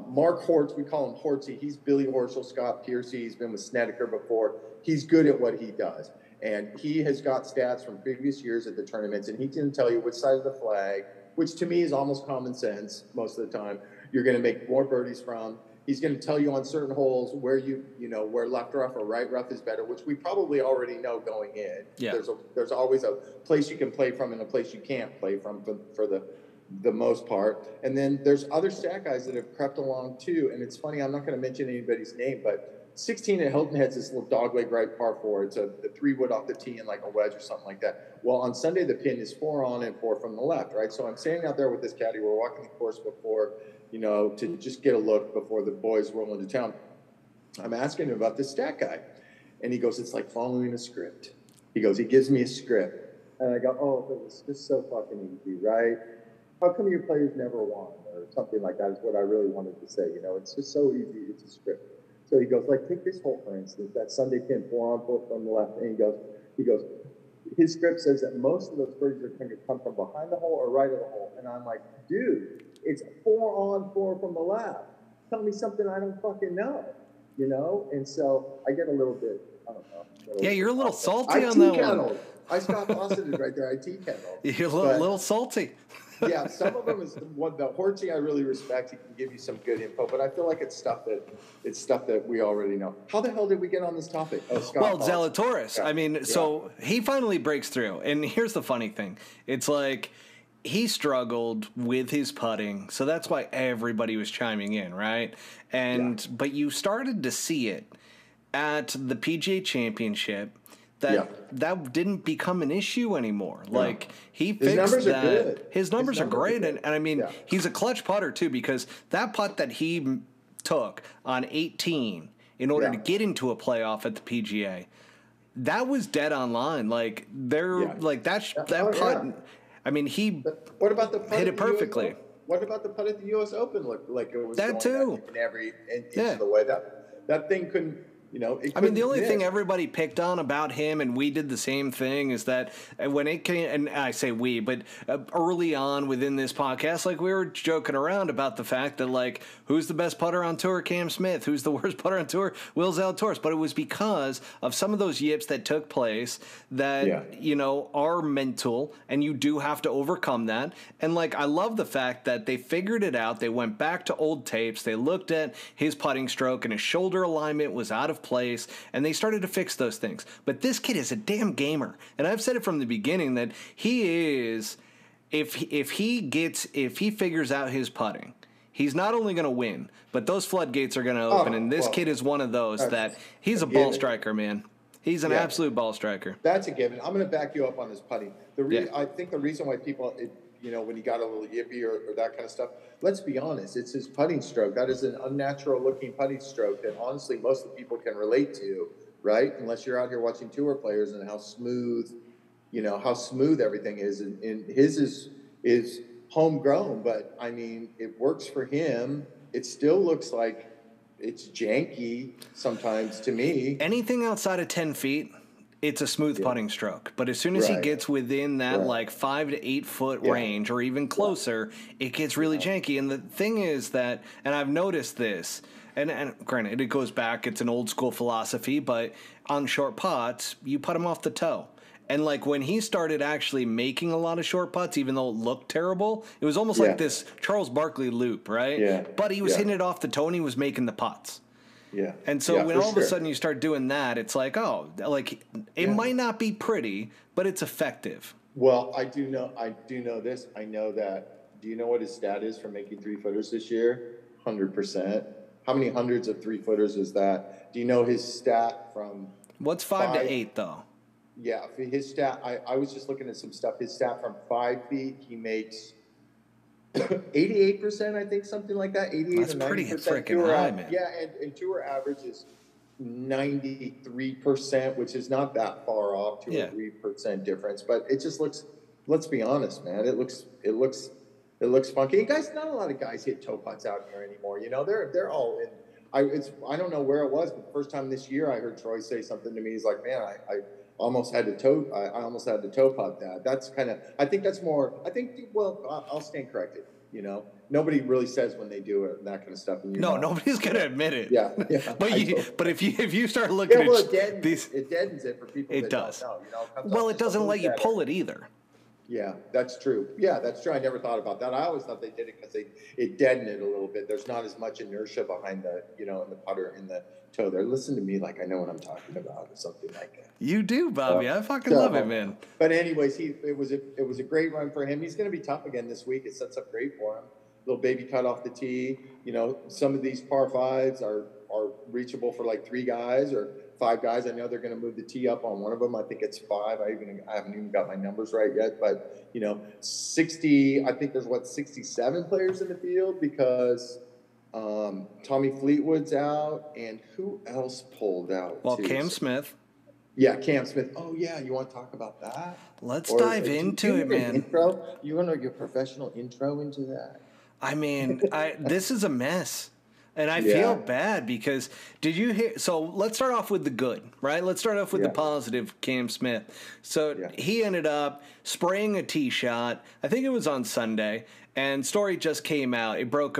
Mark Hortz, we call him Hortzy. He's Billy Horschel, Scott Piercy. He's been with Snedeker before. He's good at what he does. And he has got stats from previous years at the tournaments, and he can tell you which side of the flag, which to me is almost common sense most of the time, you're going to make more birdies from. He's going to tell you on certain holes where where left rough or right rough is better, which we probably already know going in. Yeah. There's always a place you can play from and a place you can't play from for the most part. And then there's other stat guys that have crept along too. And it's funny, I'm not going to mention anybody's name, but 16 at Hilton Head's this little dogleg right par 4. It's the 3-wood off the tee and like a wedge or something like that. Well, on Sunday, the pin is 4 on and 4 from the left, right? So I'm standing out there with this caddy. We're walking the course before, to just get a look before the boys roll into town. I'm asking him about this stat guy. And he goes, it's like following a script. He gives me a script. And I go, oh, it was just so fucking easy, right? How come your players never won? Or something like that is what I really wanted to say. It's just so easy. It's a script. So he goes, like, take this hole, for instance, that Sunday pin, 4 on 4 from the left. And he goes, his script says that most of those birdies are going to come from behind the hole or right of the hole. And I'm like, dude, it's 4 on 4 from the left. Tell me something I don't fucking know, And so I get a little bit, I don't know. Yeah, you're a little salty on that one. I Scott Fawcetted right there. I tea-kettled. You're a little salty. Yeah, some of them is the Hortzy I really respect. He can give you some good info, but I feel like it's stuff that we already know. How the hell did we get on this topic? Oh, Scott Zalatoris. Yeah. I mean, so he finally breaks through, and here's the funny thing: it's like he struggled with his putting, so that's why everybody was chiming in, right? But you started to see it at the PGA Championship. That didn't become an issue anymore. No. Like, he fixed that. His numbers are great. And I mean, he's a clutch putter, too, because that putt that he took on 18 in order to get into a playoff at the PGA, that was dead on line. Like, that putt, I mean, what about the putt hit it perfectly. What about the putt at the U.S. Open? Looked like it was that, too. In every inch of the way. That thing couldn't. I mean, the only thing everybody picked on about him, and we did the same thing, is that when it came, and I say we, but early on within this podcast, like, we were joking around about the fact that, like, who's the best putter on tour? Cam Smith. Who's the worst putter on tour? Will Zalatoris. But it was because of some of those yips that took place that, are mental, and you do have to overcome that. And, like, I love the fact that they figured it out. They went back to old tapes. They looked at his putting stroke, and his shoulder alignment was out of place, and they started to fix those things. But this kid is a damn gamer, and I've said it from the beginning that he is, if he figures out his putting, he's not only going to win, but those floodgates are going to open, and this kid is one of those that he's a ball striker, man. He's an absolute ball striker. That's a given. I'm going to back you up on his putting. I think the reason why people, when he got a little yippy or that kind of stuff, let's be honest, it's his putting stroke. That is an unnatural looking putting stroke that honestly most of the people can relate to, right? Unless you're out here watching tour players and how smooth everything is. And his is homegrown, but I mean, it works for him. It still looks like it's janky sometimes to me. Anything outside of 10 feet, it's a smooth putting stroke. But as soon as he gets within that like 5 to 8 foot range or even closer, it gets really janky. And the thing is that, and I've noticed this, and granted, it goes back, it's an old school philosophy, but on short putts, you put them off the toe. And, like, when he started actually making a lot of short putts, even though it looked terrible, it was almost like this Charles Barkley loop, right? Yeah. But he was hitting it off the toe and he was making the putts. Yeah. And so when all of a sudden you start doing that, it's like, it might not be pretty, but it's effective. Well, I do know this. I know that. Do you know what his stat is for making 3-footers this year? 100%. How many hundreds of 3-footers is that? Do you know his stat from? What's 5 to 8 though? Yeah, for his stat, I was just looking at some stuff. His stat from 5 feet, he makes 88%, I think, something like that. 88 That's or 90%. pretty freaking high, man. Yeah, and tour average is 93%, which is not that far off, 2 or 3% difference. But it just looks. Let's be honest, man. It looks funky. And guys, not a lot of guys hit toe putts out here anymore. They're all in. I don't know where it was, but the first time this year I heard Troy say something to me. He's like, man, I almost had to toe putt that. That's kind of, I think that's more, I'll stand corrected. Nobody really says when they do it and that kind of stuff. And nobody's going to admit it. Yeah. But if you start looking at it deadens it for people. It does. It doesn't let you pull it either. Yeah, that's true. I never thought about that. I always thought they did it because it deadened it a little bit. There's not as much inertia behind the, in the putter, in the toe there. Listen to me like I know what I'm talking about or something like that. You do, Bobby. I fucking love it, man. But anyways, it was a great run for him. He's going to be tough again this week. It sets up great for him. Little baby cut off the tee. Some of these par fives are reachable for like 3 guys or 5 guys. I know they're going to move the tee up on one of them. I think it's 5. I haven't even got my numbers right yet. But 60. I think there's 67 players in the field because Tommy Fleetwood's out, and who else pulled out? Well, Cam Smith. Yeah, Cam Smith. Oh yeah, you want to talk about that? Let's dive into it, man. Intro? You want to your professional intro into that? I mean, this is a mess. And I feel bad because did you hear? So let's start off with the good, right? Let's start off with the positive, Cam Smith. So he ended up spraying a tee shot. I think it was on Sunday. And story just came out. It broke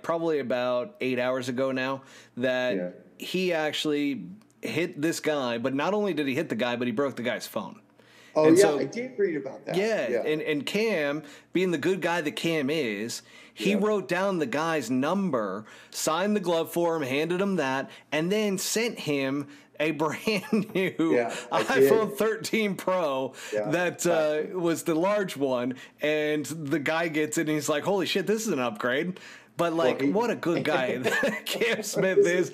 probably about 8 hours ago now that he actually hit this guy. But not only did he hit the guy, but he broke the guy's phone. Oh, and I did read about that. Yeah. And Cam, being the good guy that Cam is, he wrote down the guy's number, signed the glove for him, handed him that, and then sent him a brand new iPhone 13 Pro that was the large one. And the guy gets it, and he's like, holy shit, this is an upgrade. But, what a good guy Cam Smith is.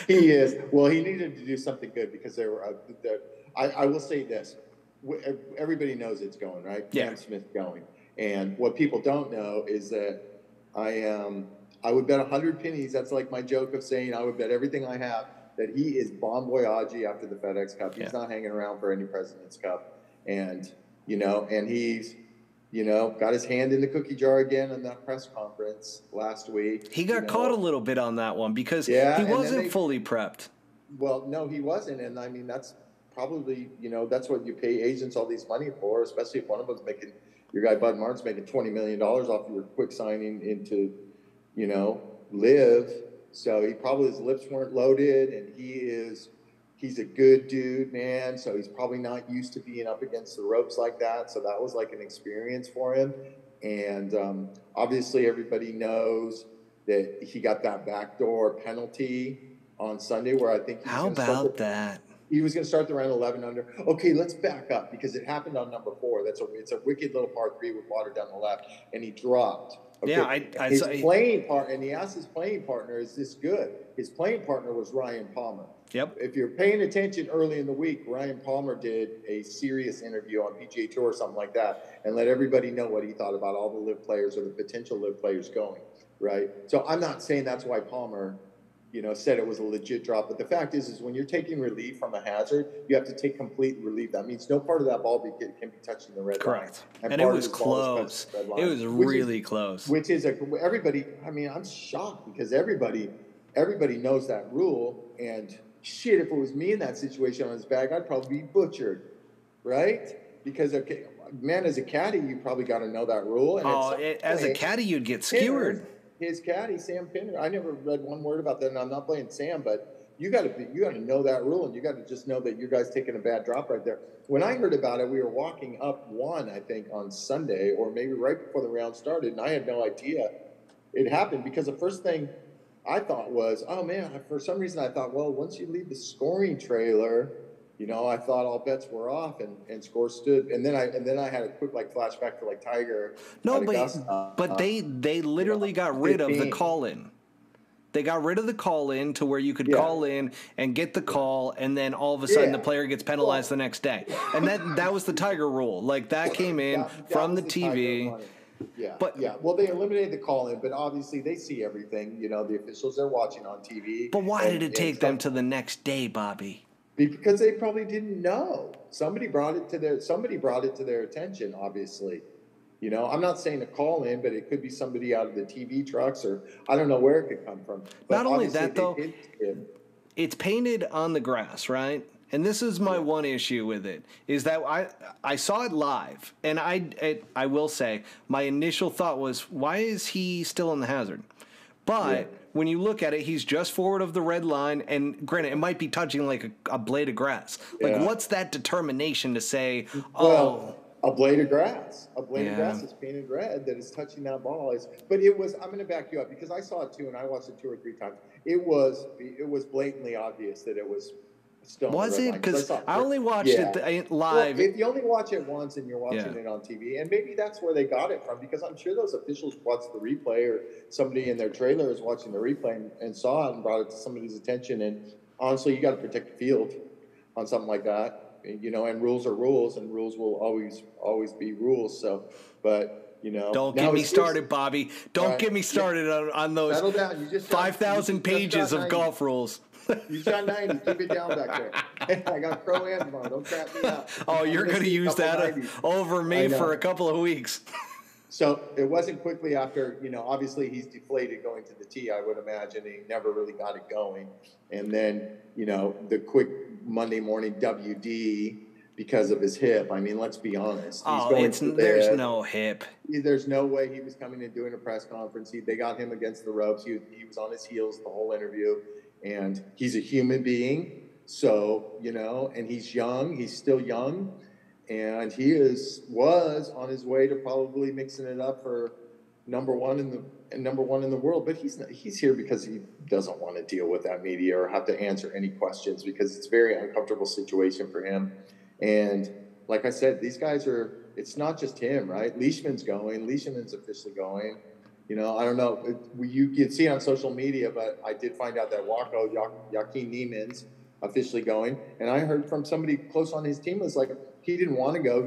He is. Well, he needed to do something good because I will say this. Everybody knows it's going, right? Yeah. Cam Smith going. And what people don't know is that I would bet 100 pennies. That's like my joke of saying I would bet everything I have that he is bon voyage after the FedEx Cup. He's not hanging around for any President's Cup. And, and he's got his hand in the cookie jar again in that press conference last week. He got caught a little bit on that one because he wasn't fully prepped. Well, no, he wasn't. And I mean, that's probably, that's what you pay agents all these money for, especially if one of them's making, your guy Bud Martin's making $20 million off your quick signing into, LIV. So he probably, his lips weren't loaded, and he's a good dude, man. So he's probably not used to being up against the ropes like that. So that was like an experience for him. And obviously everybody knows that he got that backdoor penalty on Sunday where I think how about that? He was going to start the round 11 under. Okay, let's back up because it happened on number 4. It's a wicked little par 3 with water down the left, and he dropped. Okay. Yeah, his playing part, and he asked his playing partner, "Is this good?" His playing partner was Ryan Palmer. Yep. If you're paying attention early in the week, Ryan Palmer did a serious interview on PGA Tour or something like that, and let everybody know what he thought about all the LIV players or the potential LIV players going. Right. So I'm not saying that's why Palmer, said it was a legit drop. But the fact is when you're taking relief from a hazard, you have to take complete relief. That means no part of that ball can be touching the red line. Correct. And it was close. It was really close. Which is everybody. I mean, I'm shocked because everybody knows that rule. And shit, if it was me in that situation on his bag, I'd probably be butchered, right? Because man, as a caddy, you probably got to know that rule. And as a caddy, you'd get skewered. His caddy, Sam Pinner, I never read one word about that, and I'm not blaming Sam, but you got to know that rule, and you got to just know that your guy's taking a bad drop right there. When I heard about it, we were walking up one, I think, on Sunday, or maybe right before the round started, and I had no idea it happened because the first thing I thought was, oh man, for some reason I thought, well, once you leave the scoring trailer, I thought all bets were off and scores stood, and then I had a quick flashback to Tiger. No, but they literally got rid of the call-in. They got rid of the call-in to where you could call in and get the call, and then all of a sudden the player gets penalized the next day. And that was the Tiger rule. That came in from the TV. Well, they eliminated the call-in, but obviously they see everything. The officials are watching on TV. But why did it take them to the next day, Bobby? Because they probably didn't know. Somebody brought it to their attention, obviously. I'm not saying a call in, but it could be somebody out of the TV trucks, or I don't know where it could come from. But not only that, though, it's painted on the grass, right? And this is my one issue with it, is that I saw it live, and I will say, my initial thought was, why is he still in the hazard? But when you look at it, he's just forward of the red line, and granted, it might be touching a blade of grass. What's that determination to say, a blade of grass. A blade of grass is painted red that is touching that ball. But it was, I'm going to back you up, because I saw it too, and I watched it 2 or 3 times. It was blatantly obvious that it was still. Was it? Because I only watched it live. Well, if you only watch it once and you're watching it on TV, and maybe that's where they got it from, because I'm sure those officials watched the replay, or somebody in their trailer is watching the replay and saw it and brought it to somebody's attention. And honestly, you got to protect the field on something like that. And rules are rules, and rules will always be rules. So, but don't get me started, Bobby. Don't get me started on those settle down. You just 5,000 pages of golf rules. You shot 90. Keep it down back there. I got pro-am tomorrow. Don't crap me out. Oh, you're going to use that over me for a couple of weeks. So it wasn't quickly after, obviously he's deflated going to the tee, I would imagine. He never really got it going. And then, the quick Monday morning WD because of his hip. I mean, let's be honest. There's no hip. There's no way he was coming and doing a press conference. They got him against the ropes. He was on his heels the whole interview. And he's a human being. So, and he's young. He's still young. And he was on his way to probably mixing it up for number one in the world. But he's here because he doesn't want to deal with that media or have to answer any questions, because it's a very uncomfortable situation for him. And like I said, these guys it's not just him, right? Leishman's going. Leishman's officially going. I don't know. You can see it on social media, but I did find out that Joaquin Niemann's officially going. And I heard from somebody close on his team was like, he didn't want to go.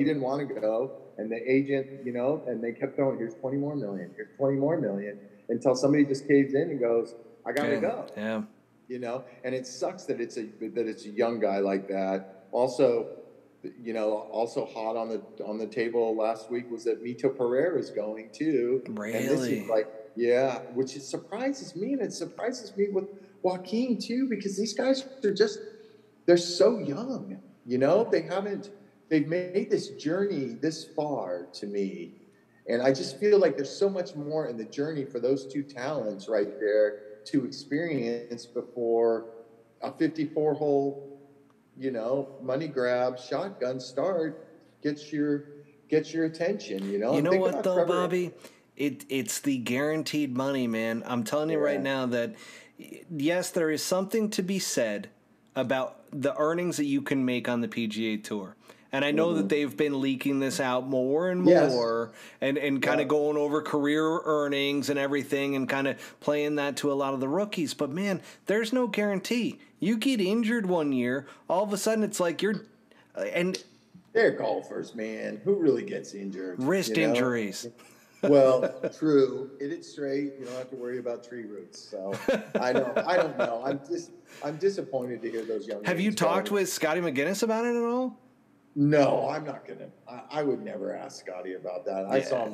And the agent, and they kept going, here's 20 more million. Here's 20 more million, until somebody just caves in and goes, I got to go. Yeah. And it sucks that it's a young guy like that. Also, you know, also hot on the table last week was that Mito Pereira is going too. Really? And this is like, yeah, which surprises me, and it surprises me with Joaquin too, because these guys are they're so young. You know, they've made this journey this far to me. And I just feel like there's so much more in the journey for those two talents right there to experience before a 54-hole, you know, money grab, shotgun start gets your attention, you know? You And know think what, about though, Trevor. Bobby? It's the guaranteed money, man. I'm telling you right now that, yes, there is something to be said about the earnings that you can make on the PGA Tour. And I know that they've been leaking this out more and more, and kind of going over career earnings and everything and kind of playing that to a lot of the rookies. But, man, there's no guarantee. You get injured one year, all of a sudden it's like you're – and they're golfers, man. Who really gets injured? wrist injuries. Well, true. Hit it straight. You don't have to worry about tree roots. So I don't know. I'm disappointed to hear those young. Have you talked with Scotty McGinnis about it at all? No, I'm not gonna. I would never ask Scotty about that. I saw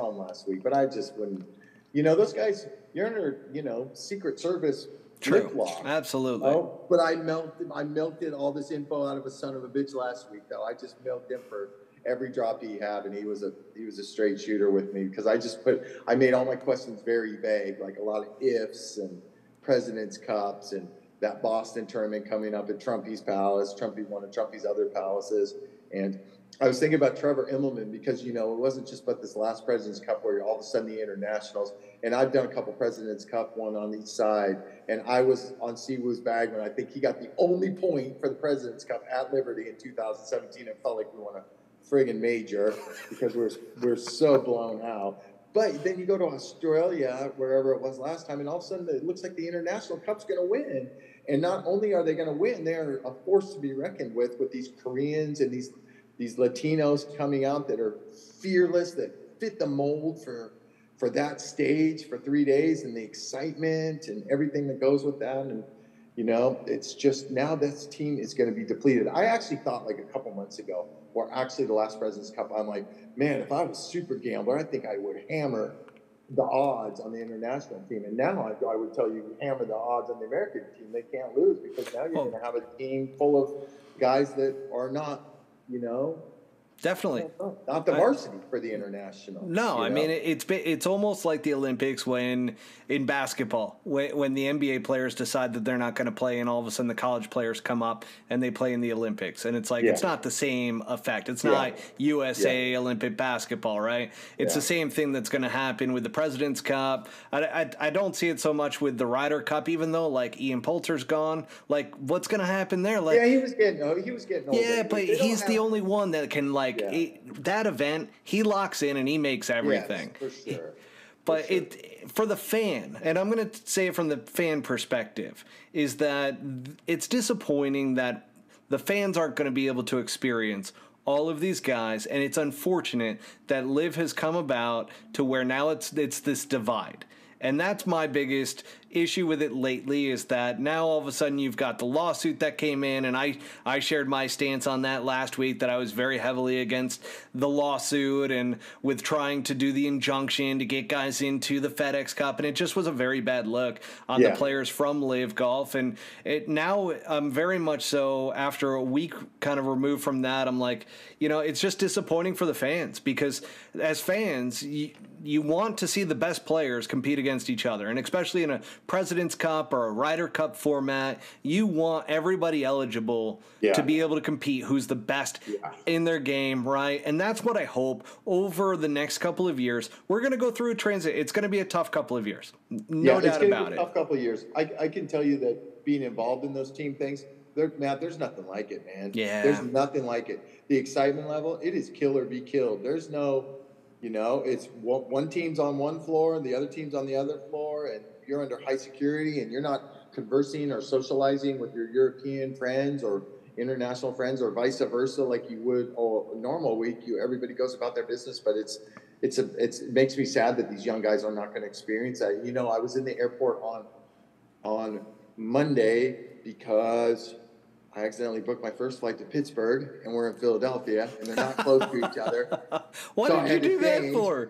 him last week, but I just wouldn't. You know, those guys. You're under, you know, Secret Service lip lock. Absolutely. Oh, but I milked all this info out of a son of a bitch last week, though. I just milked him for every drop he had, and he was a straight shooter with me, because I made all my questions very vague, like a lot of ifs and President's Cups and that Boston tournament coming up at Trumpy's Palace, one of Trumpy's other palaces. And I was thinking about Trevor Immelman, because, you know, it wasn't just but this last President's Cup where all of a sudden the internationals, and I've done a couple President's Cup, one on each side, and I was on Siwoo's bag when I think he got the only point for the President's Cup at Liberty in 2017. It felt like we won a friggin' major, because we're so blown out. But then you go to Australia, wherever it was last time, and all of a sudden it looks like the International Cup's going to win. And not only are they going to win, they're a force to be reckoned with these Koreans and these Latinos coming out that are fearless, that fit the mold for that stage for 3 days, and the excitement and everything that goes with that. And, you know, it's just now this team is going to be depleted. I actually thought, like, a couple months ago, or actually the last President's Cup, I'm like, man, if I was a super gambler, I think I would hammer the odds on the international team. And now I would tell you, hammer the odds on the American team. They can't lose, because now you're going to have a team full of guys that are not, you know, definitely not the varsity for the international. No, I mean, it's almost like the Olympics when in basketball, when the NBA players decide that they're not going to play, and all of a sudden the college players come up and they play in the Olympics, and it's like it's not the same effect. It's not USA Olympic basketball, right? It's the same thing that's going to happen with the President's Cup. I don't see it so much with the Ryder Cup, even though, like, Ian Poulter's gone. Like, what's going to happen there? Like, he was getting older. Yeah, but he's the only one that can, like, that event, he locks in and he makes everything. Yes, for sure. But for the fan, and I'm going to say it from the fan perspective, is that it's disappointing that the fans aren't going to be able to experience all of these guys, and it's unfortunate that LIV has come about to where now it's this divide. And that's my biggest issue with it lately, is that now all of a sudden you've got the lawsuit that came in, and I shared my stance on that last week, that I was very heavily against the lawsuit and with trying to do the injunction to get guys into the FedEx Cup, and it just was a very bad look on the players from LIV Golf. And now I'm very much so, after a week kind of removed from that, I'm like, you know, it's just disappointing for the fans, because as fans, you want to see the best players compete against each other, and especially in a President's Cup or a Ryder Cup format, you want everybody eligible to be able to compete who's the best in their game, right? And that's what I hope over the next couple of years. We're going to go through a transit. It's going to be a tough couple of years. No doubt about it. Tough couple of years. I can tell you that being involved in those team things, Matt, there's nothing like it, man. Yeah. There's nothing like it. The excitement level, it is kill or be killed. There's no, you know, it's one team's on one floor and the other team's on the other floor, and you're under high security, and you're not conversing or socializing with your European friends or international friends, or vice versa, like you would a normal week. Everybody goes about their business, but it makes me sad that these young guys are not going to experience that. You know, I was in the airport on Monday because I accidentally booked my first flight to Pittsburgh, and we're in Philadelphia, and they're not close to each other. What so did you do that for?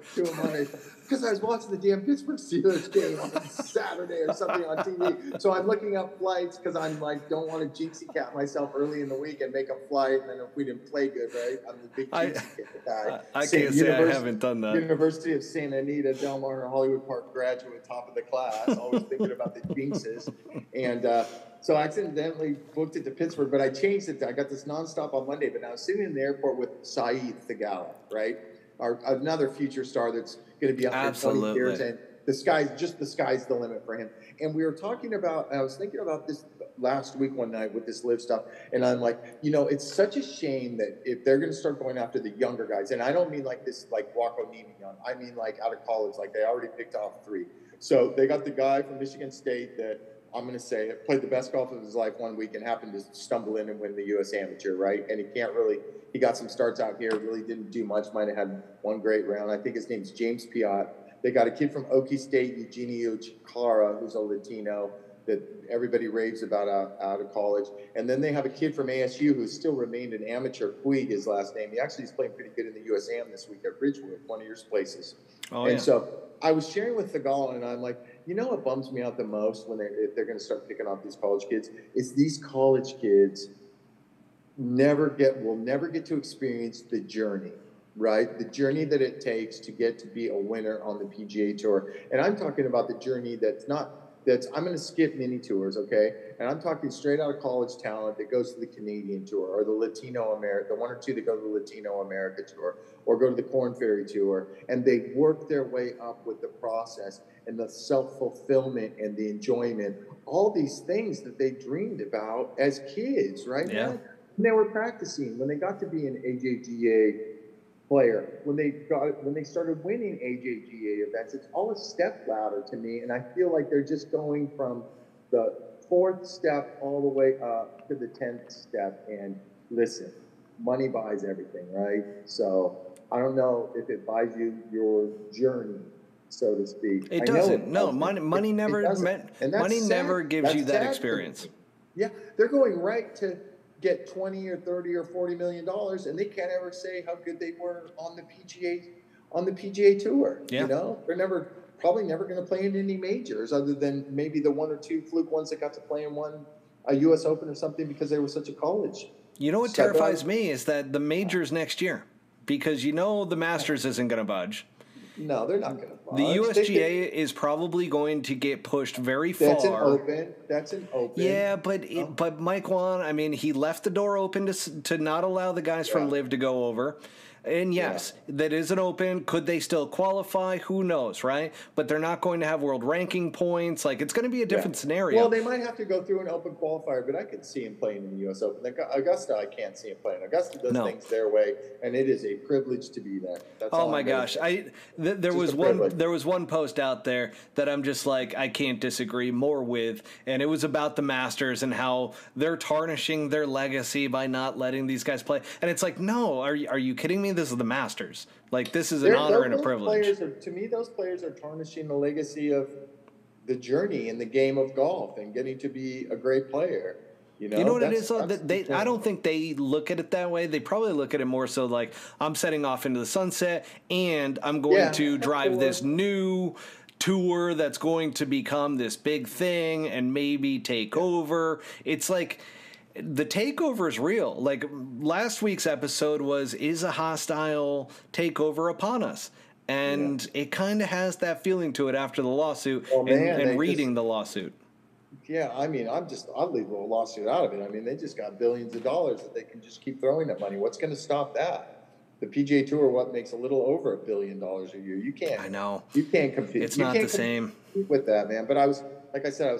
Because I was watching the damn Pittsburgh Steelers game on Saturday or something on TV. So I'm looking up flights because I'm like, don't want to jinxie cat myself early in the week and make a flight. And then if we didn't play good, right? I'm the big jinxie cat guy. I can't say I haven't done that. University of Santa Anita, Del Mar, Hollywood Park graduate, top of the class, always thinking about the jinxes. And so I accidentally booked it to Pittsburgh, but I changed it. I got this nonstop on Monday, but I was sitting in the airport with Saeed Thagala, right? Another future star that's going to be up for 20 years, and the sky's the limit for him. And we were talking about, I was thinking about this last week one night with this LIV stuff, and I'm like, it's such a shame that if they're going to start going after the younger guys, and I don't mean like this, like Wacko Nimi young, I mean like out of college, like they already picked off 3. So they got the guy from Michigan State that, I'm going to say it, played the best golf of his life one week and happened to stumble in and win the U.S. Amateur, right? And he got some starts out here, really didn't do much, might have had one great round. I think his name's James Piot. They got a kid from Okie State, Eugenio Chicara, who's a Latino that everybody raves about out of college. And then they have a kid from ASU who's still remained an amateur, Puig, his last name. He actually is playing pretty good in the U.S. Am this week at Ridgewood, one of your places. So I was sharing with Thagala, and I'm like, what bums me out the most if they're going to start picking off these college kids is these college kids will never get to experience the journey, right? The journey that it takes to get to be a winner on the PGA Tour. And I'm talking about the journey I'm going to skip mini tours, okay? And I'm talking straight out of college talent that goes to the Canadian Tour or the Latino America, the 1 or 2 that go to the Latino America Tour or go to the Korn Ferry Tour. And they work their way up with the process and the self-fulfillment and the enjoyment, all these things that they dreamed about as kids, right? Yeah. When they were practicing, when they got to be an AJGA player, when they started winning AJGA events, it's all a step ladder to me, and I feel like they're just going from the 4th step all the way up to the 10th step. And listen, money buys everything, right? So I don't know if it buys you your journey, so to speak. It doesn't. No, money never gives you that experience. Yeah, they're going right to get 20 or 30 or 40 million dollars, and they can't ever say how good they were on the PGA Tour. Yeah. They're probably never going to play in any majors other than maybe the 1 or 2 fluke ones that got to play in a U.S. Open or something because they were such a college. You know what terrifies me is that the majors next year, because the Masters isn't going to budge. No, they're not going to budge. The USGA is probably going to get pushed very far. That's an open. Yeah, but Mike Wan, he left the door open to not allow the guys from LIV to go over. And yes, that is an open. Could they still qualify? Who knows, right? But they're not going to have world ranking points. Like, it's going to be a different scenario. Well, they might have to go through an open qualifier, but I could see him playing in the U.S. Open. Augusta, I can't see him playing. Augusta does things their way, and it is a privilege to be there. That's oh my gosh, there was one post out there that I'm just like, I can't disagree more with, and it was about the Masters and how they're tarnishing their legacy by not letting these guys play. And it's like, no, are you kidding me? This is the Masters. Like, this is an honor and a privilege. To me, those players are tarnishing the legacy of the journey in the game of golf and getting to be a great player. You know what it is? I don't think they look at it that way. They probably look at it more so like, I'm setting off into the sunset, and I'm going to drive this new tour that's going to become this big thing and maybe take over. It's like, the takeover is real. Like, last week's episode is a hostile takeover upon us? And it kind of has that feeling to it after the lawsuit and reading the lawsuit. Yeah, I'll leave the lawsuit out of it. They just got billions of dollars that they can just keep throwing at money. What's going to stop that? The PGA Tour, makes a little over $1 billion a year. You can't. I know. You can't compete. It's not the same with that, man. But I was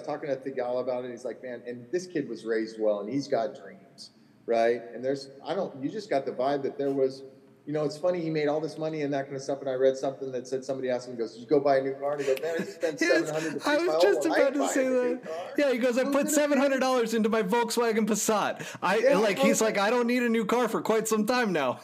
talking to Thagala about it. He's like, man, and this kid was raised well, and he's got dreams, right? And you just got the vibe that there was, it's funny, he made all this money and that kind of stuff. And I read something that said, somebody asked him, he goes, did you go buy a new car? And he goes, man, I just spent $700. I was just about to say that. Yeah, he goes, I put $700 into my Volkswagen Passat. He's like, I don't need a new car for quite some time now.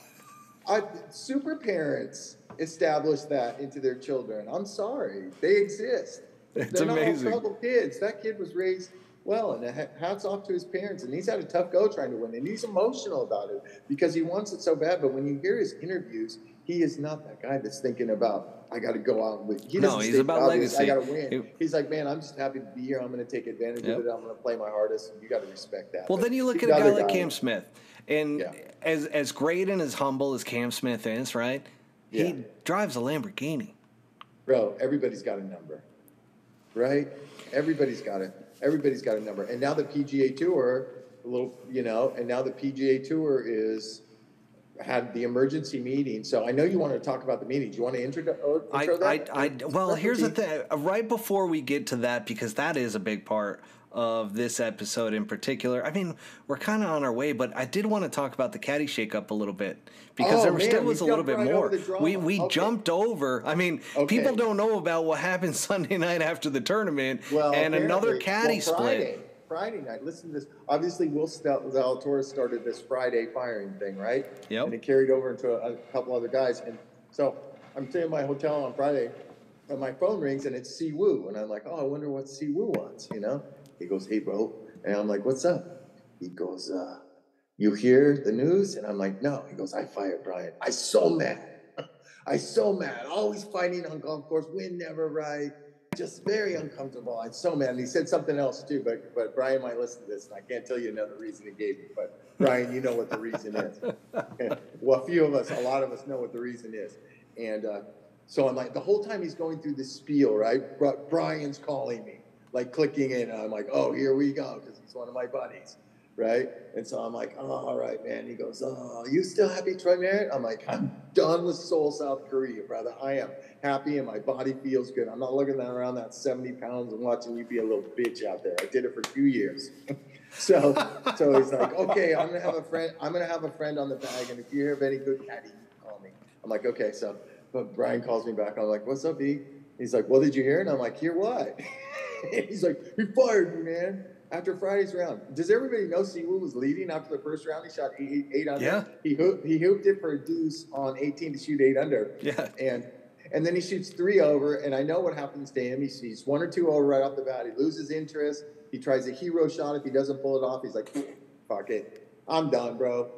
Super parents establish that into their children. I'm sorry. They exist. It's They're amazing. not all troubled kids. That kid was raised well, and hats off to his parents. And he's had a tough go trying to win, and he's emotional about it because he wants it so bad. But when you hear his interviews, he is not that guy that's thinking about, I got to go out with. He's about legacy. I got to win. He's like, man, I'm just happy to be here. I'm going to take advantage of it. I'm going to play my hardest. You got to respect that. Well, then you look at a guy like Cam Smith, and as great and as humble as Cam Smith is, right? He drives a Lamborghini. Bro, everybody's got a number, right? Everybody's got a number. And now the PGA Tour, and now the PGA Tour had the emergency meeting. So I know you want to talk about the meeting. Do you want to intro that? Well, here's the thing. Right before we get to that, because that is a big part of this episode in particular. I mean, we're kind of on our way, but I did want to talk about the Caddie shakeup a little bit because there still was a little bit more. We jumped over. I mean, people don't know about what happened Sunday night after the tournament and another Caddie split. Friday night. Listen to this. Obviously, Will Zalatoris started this Friday firing thing, right? Yep. And it carried over into a couple other guys. And so I'm staying in my hotel on Friday, and my phone rings, and it's Si Woo. And I'm like, oh, I wonder what Si Woo wants, He goes, hey, bro. And I'm like, what's up? He goes, you hear the news? And I'm like, no. He goes, I fired Brian. I'm so mad. Always fighting on golf course. Win never right. Just very uncomfortable. I'm so mad. And he said something else too, but Brian might listen to this, and I can't tell you another reason he gave me. But Brian, you know what the reason is. Well, a lot of us know what the reason is. And so I'm like, the whole time he's going through this spiel, right? Brian's calling me, like clicking in. And I'm like, oh, here we go, because he's one of my buddies, right? And so I'm like, oh, all right, man. He goes, oh, you still happy, Troy Merritt? I'm like, I'm done with Seoul, South Korea, brother. I am happy and my body feels good. I'm not looking around that 70 pounds and watching you be a little bitch out there. I did it for 2 years. So he's like, okay, I'm gonna have a friend on the bag, and if you hear of any good caddy, call me. I'm like, okay. But Brian calls me back. I'm like, what's up, B? He's like, well, did you hear? And I'm like, hear what? He's like, he fired me, man. After Friday's round. Does everybody know Si Woo was leading after the first round? He shot 8 under. Yeah. He hooped it for a deuce on 18 to shoot 8 under. Yeah. And then he shoots 3 over, and I know what happens to him. He sees 1 or 2 over right off the bat. He loses interest. He tries a hero shot. If he doesn't pull it off, he's like, fuck it. I'm done, bro.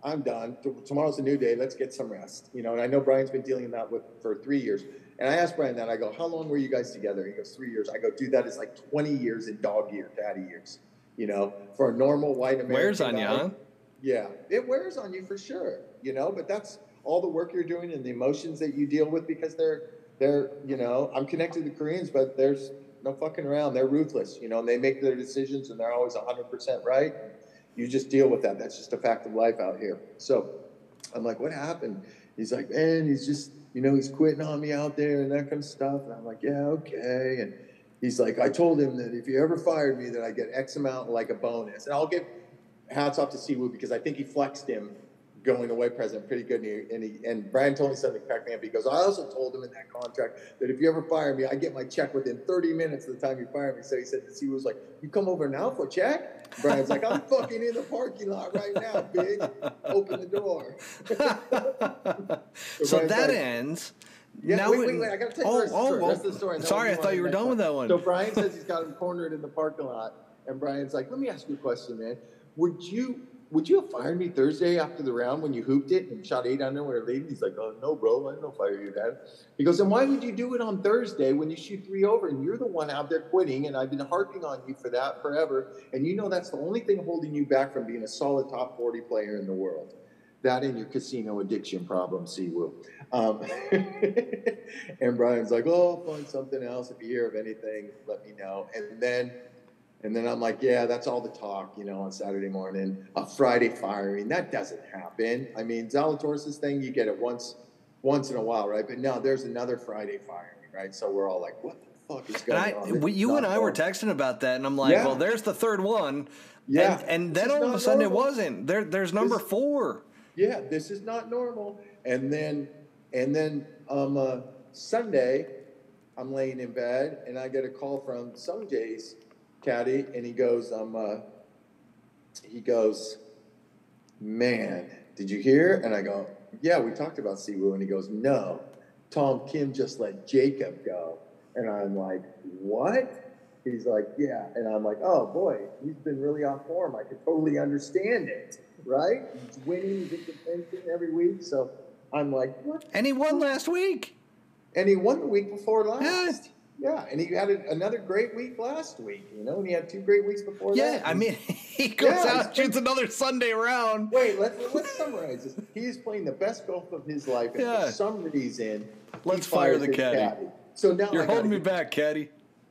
I'm done. Tomorrow's a new day. Let's get some rest. And I know Brian's been dealing with that for 3 years. And I asked Brian that. I go, how long were you guys together? He goes, 3 years. I go, dude, that is like 20 years in dog year, caddy years. For a normal white American. Wears on you, huh? Yeah, it wears on you for sure. But that's all the work you're doing and the emotions that you deal with, because they're I'm connected to Koreans, but there's no fucking around. They're ruthless, and they make their decisions and they're always 100% right. You just deal with that. That's just a fact of life out here. So I'm like, what happened? He's like, man, he's just, he's quitting on me out there and that kind of stuff. And I'm like, yeah, okay. And he's like, I told him that if he ever fired me, that I get X amount like a bonus. And I'll give hats off to Si Woo, because I think he flexed him going away present pretty good. And Brian told me something that cracked me up. He goes, I also told him in that contract that if you ever fire me, I get my check within 30 minutes of the time you fire me. So he said, Si was like, you come over now for a check? Brian's like, I'm fucking in the parking lot right now, bitch. Open the door. So that ends. Yeah, now wait, I got to tell you the rest of the story. Sorry, I thought you were done with that one. So Brian says he's got him cornered in the parking lot. And Brian's like, let me ask you a question, man. Would you have fired me Thursday after the round when you hooped it and shot 8 under when we were leading? He's like, oh, no, bro, I don't fire you, Dad. He goes, then why would you do it on Thursday when you shoot 3 over and you're the one out there quitting, and I've been harping on you for that forever, and that's the only thing holding you back from being a solid top 40 player in the world. That and your casino addiction problem, Si Woo. And Brian's like, oh, I'll find something else. If you hear of anything, let me know. And then I'm like, yeah, that's all the talk, on Saturday morning. A Friday firing, that doesn't happen. I mean, Zalatoris' thing, you get it once in a while, right? But no, there's another Friday firing, right? So we're all like, what the fuck is going on? You and I were texting about that, and I'm like, well, there's the third one. Yeah. And then all of a sudden it wasn't. There's number 4. Yeah, this is not normal. And then Sunday, I'm laying in bed, and I get a call from Sungjae's caddy, and he goes, man, did you hear? And I go, yeah, we talked about Si Woo. And he goes, no, Tom Kim just let Jacob go. And I'm like, what? He's like, yeah. And I'm like, oh, boy, he's been really on form. I can totally understand it, right? He's winning. He's in contention every week. So I'm like, what? And he won last week. And he won the week before last. Yeah. Yeah, and he had another great week last week, and he had 2 great weeks before that. Yeah, I mean, he goes out, shoots another Sunday round. Wait, let's summarize this. He is playing the best golf of his life, and for some reason, let's fire the caddy. So now you're holding me back, caddy.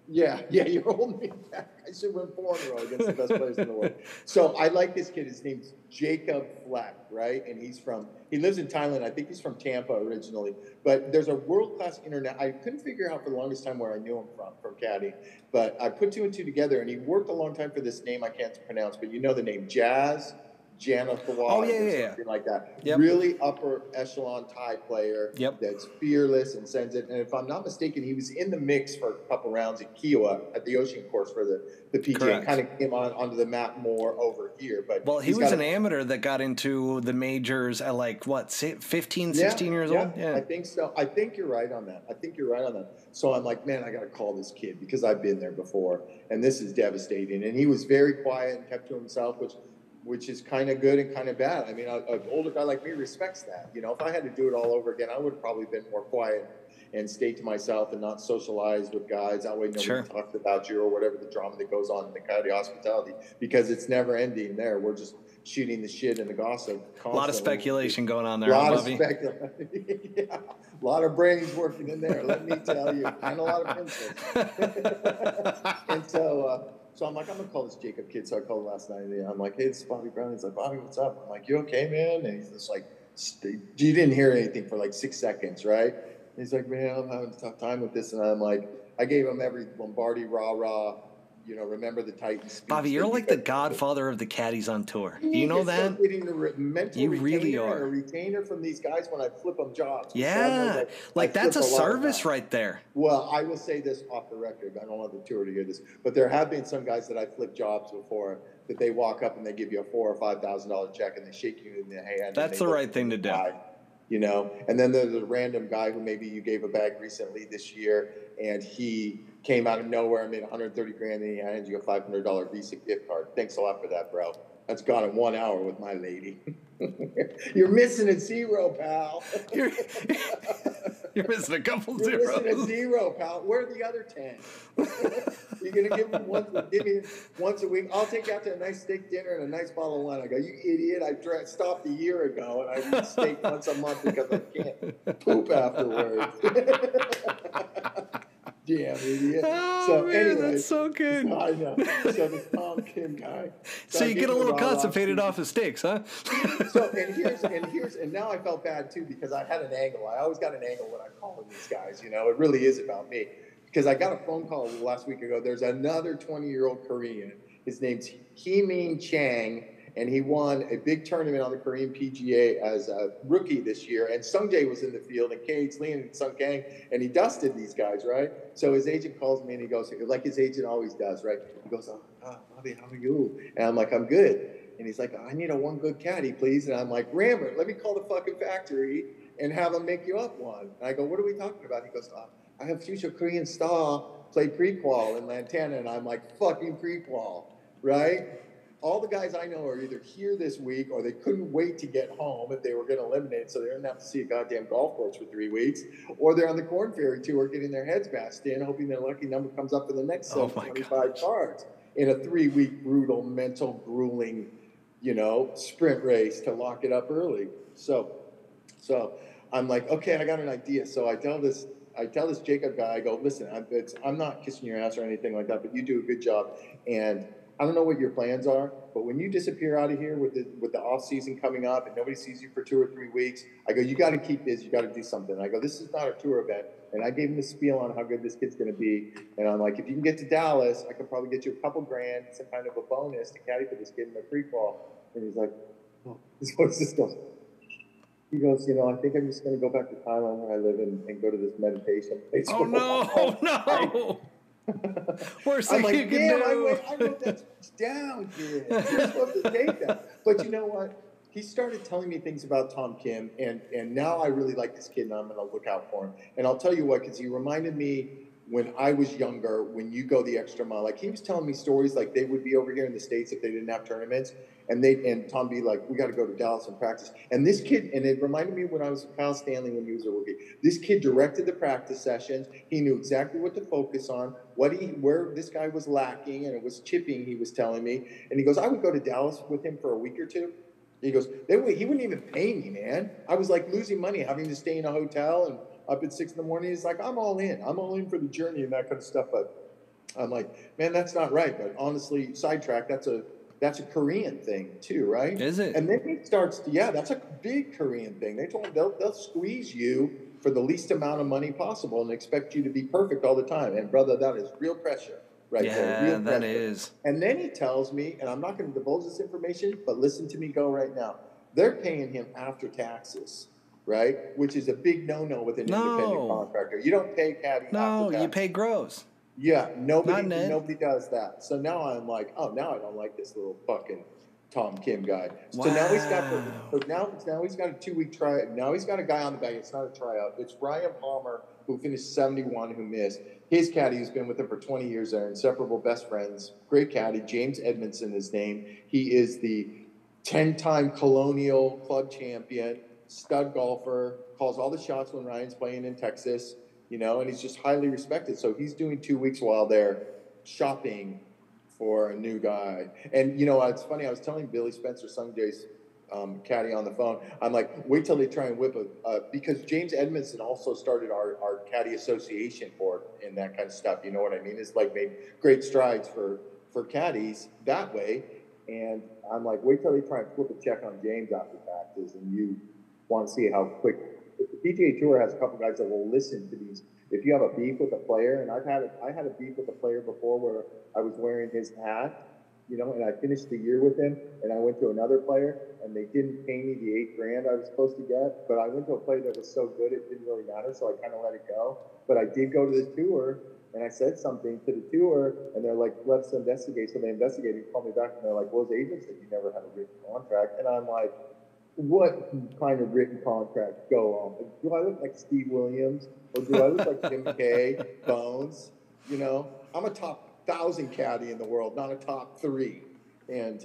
Yeah, you're holding me back. I should win 4 in a row against the best players in the world. So I like this kid. His name's Jacob Fleck, right? And he lives in Thailand. I think he's from Tampa originally. But there's a world-class internet. I couldn't figure out for the longest time where I knew him from Caddie. But I put 2 and 2 together, and he worked a long time for this name I can't pronounce, but you know the name, Jazz Janathawad, or something like that. Yep. Really upper echelon Thai player that's fearless and sends it. And if I'm not mistaken, he was in the mix for a couple rounds at Kiowa at the Ocean Course for the PGA. Kind of came onto the map more over here. But he was an amateur that got into the majors at 15, 16 years old? Yeah, I think so. I think you're right on that. So I'm like, man, I got to call this kid because I've been there before. And this is devastating. And he was very quiet and kept to himself, which is kind of good and kind of bad. I mean, an older guy like me respects that. If I had to do it all over again, I would have probably been more quiet and stayed to myself and not socialize with guys. That way nobody talks about you or whatever the drama that goes on in the Caddie hospitality, because it's never ending there. We're just shooting the shit and the gossip constantly. A lot of speculation going on there, A lot of brains working in there, let me tell you, and a lot of pencils. And so I'm like, I'm going to call this Jacob kid. So I called him last night. And I'm like, hey, this is Bobby Brown. He's like, Bobby, what's up? I'm like, you okay, man? And he's just like, you didn't hear anything for 6 seconds, right? And he's like, man, I'm having a tough time with this. And I'm like, I gave him every Lombardi rah-rah, remember the Titans speech. Bobby, you're like the godfather of the caddies on tour. Do you know that? Getting the mental you really are. A retainer from these guys when I flip them jobs. Yeah, that's a service right there. Well, I will say this off the record. I don't want the tour to hear this, but there have been some guys that I flipped jobs before that they walk up and they give you a $4,000 or $5,000 check and they shake you in the hand. That's the right thing to do. And then there's a random guy who maybe you gave a bag recently this year, and he came out of nowhere and made $130,000, and he hands you a $500 Visa gift card. Thanks a lot for that, bro. That's gone in 1 hour with my lady. You're missing a 0, pal. You're missing a couple zeros. You're missing a 0, pal. Where are the other 10? You're going to give me once a week. I'll take you out to a nice steak dinner and a nice bottle of wine. I go, you idiot. I stopped a year ago, and I eat steak once a month because I can't poop afterwards. Damn idiot. Oh, man, anyways, that's so good. I know. So this Tom Kim guy. So you get a little constipated off his steaks, huh? And now I felt bad too because I had an angle. I always got an angle when I call these guys. It really is about me. Because I got a phone call last week ago. There's another 20-year-old Korean. His name's Hee-Min Chang. And he won a big tournament on the Korean PGA as a rookie this year. And Sung Jae was in the field, and Cage Lee and Sung Kang, and he dusted these guys, right? So his agent calls me, and he goes, like his agent always does, right? He goes, Bobby, how are you? And I'm like, I'm good. And he's like, I need a one good caddy, please. And I'm like, Rambert, let me call the fucking factory and have them make you up one. And I go, what are we talking about? He goes, I have future Korean star play pre-qual in Lantana. And I'm like, fucking pre-qual, right? All the guys I know are either here this week or they couldn't wait to get home if they were going to eliminate, so they didn't have to see a goddamn golf course for 3 weeks, or they're on the Corn Ferry Tour getting their heads bashed in, hoping their lucky number comes up for the next 25 cards in a 3-week brutal, mental, grueling, sprint race to lock it up early. So I'm like, okay, I got an idea. So I tell this Jacob guy, I go, listen, I'm not kissing your ass or anything like that, but you do a good job, and I don't know what your plans are, but when you disappear out of here with the off season coming up and nobody sees you for 2 or 3 weeks, I go, you got to keep this. You got to do something. I go, this is not a tour event. And I gave him the spiel on how good this kid's going to be. And I'm like, if you can get to Dallas, I could probably get you a couple grand, some kind of a bonus to caddy for this kid in the pre-qual. And he's like, oh, what's this goes? He goes, I think I'm just going to go back to Thailand where I live and go to this meditation place. Oh, no. Worst thing you can do. I wrote that down, kid. You're supposed to take that. But you know what? He started telling me things about Tom Kim, and now I really like this kid, and I'm going to look out for him. And I'll tell you what, because he reminded me when I was younger, when you go the extra mile, like he was telling me stories like they would be over here in the States if they didn't have tournaments, and Tom be like, we got to go to Dallas and practice. And this kid, and it reminded me when I was with Kyle Stanley when he was a rookie. This kid directed the practice sessions. He knew exactly what to focus on, where this guy was lacking, and it was chipping. He was telling me, and he goes, I would go to Dallas with him for a week or two. He goes, he wouldn't even pay me, man. I was like losing money, having to stay in a hotel and up at 6 a.m. He's like, I'm all in. I'm all in for the journey and that kind of stuff. But I'm like, man, that's not right. But honestly, sidetrack, that's a Korean thing too, right? Is it? And then he starts to, that's a big Korean thing. They told him they'll squeeze you for the least amount of money possible and expect you to be perfect all the time. And brother, that is real pressure. Right there. Yeah, that is. And then he tells me, and I'm not going to divulge this information, but listen to me go right now. They're paying him after taxes, right? Which is a big no-no with an independent contractor. You don't pay Caddie after taxes. No, you pay gross. Yeah, nobody does that. So now I'm like, now I don't like this little fucking Tom Kim guy. Wow. So now he's got a 2-week tryout. Now he's got a guy on the bag. It's not a tryout. It's Ryan Palmer, who finished 71, who missed. His caddy, who's been with him for 20 years, they're inseparable best friends. Great caddy. James Edmondson, his name. He is the 10-time Colonial Club champion, stud golfer, calls all the shots when Ryan's playing in Texas, and he's just highly respected. So he's doing 2 weeks while they're shopping for a new guy. And, it's funny. I was telling Billy Spencer, Sungjae's caddy on the phone. I'm like, wait till they try and whip because James Edmondson also started our caddy association board and that kind of stuff. You know what I mean? It's like made great strides for caddies that way. And I'm like, wait till they try and flip a check on James after taxes, and you want to see how quick. The PGA Tour has a couple guys that will listen to these. If you have a beef with a player, and I had a beef with a player before where I was wearing his hat, and I finished the year with him, and I went to another player, and they didn't pay me the $8,000 I was supposed to get, but I went to a player that was so good it didn't really matter, so I kind of let it go. But I did go to the tour, and I said something to the tour, and they're like, let's investigate. So they investigated, called me back, and they're like, well, his agent said you never had a written contract. And I'm like, what kind of written contract go on? Do I look like Steve Williams, or do I look like Jim Kay, Bones? I'm a top 1,000 caddy in the world, not a top 3. And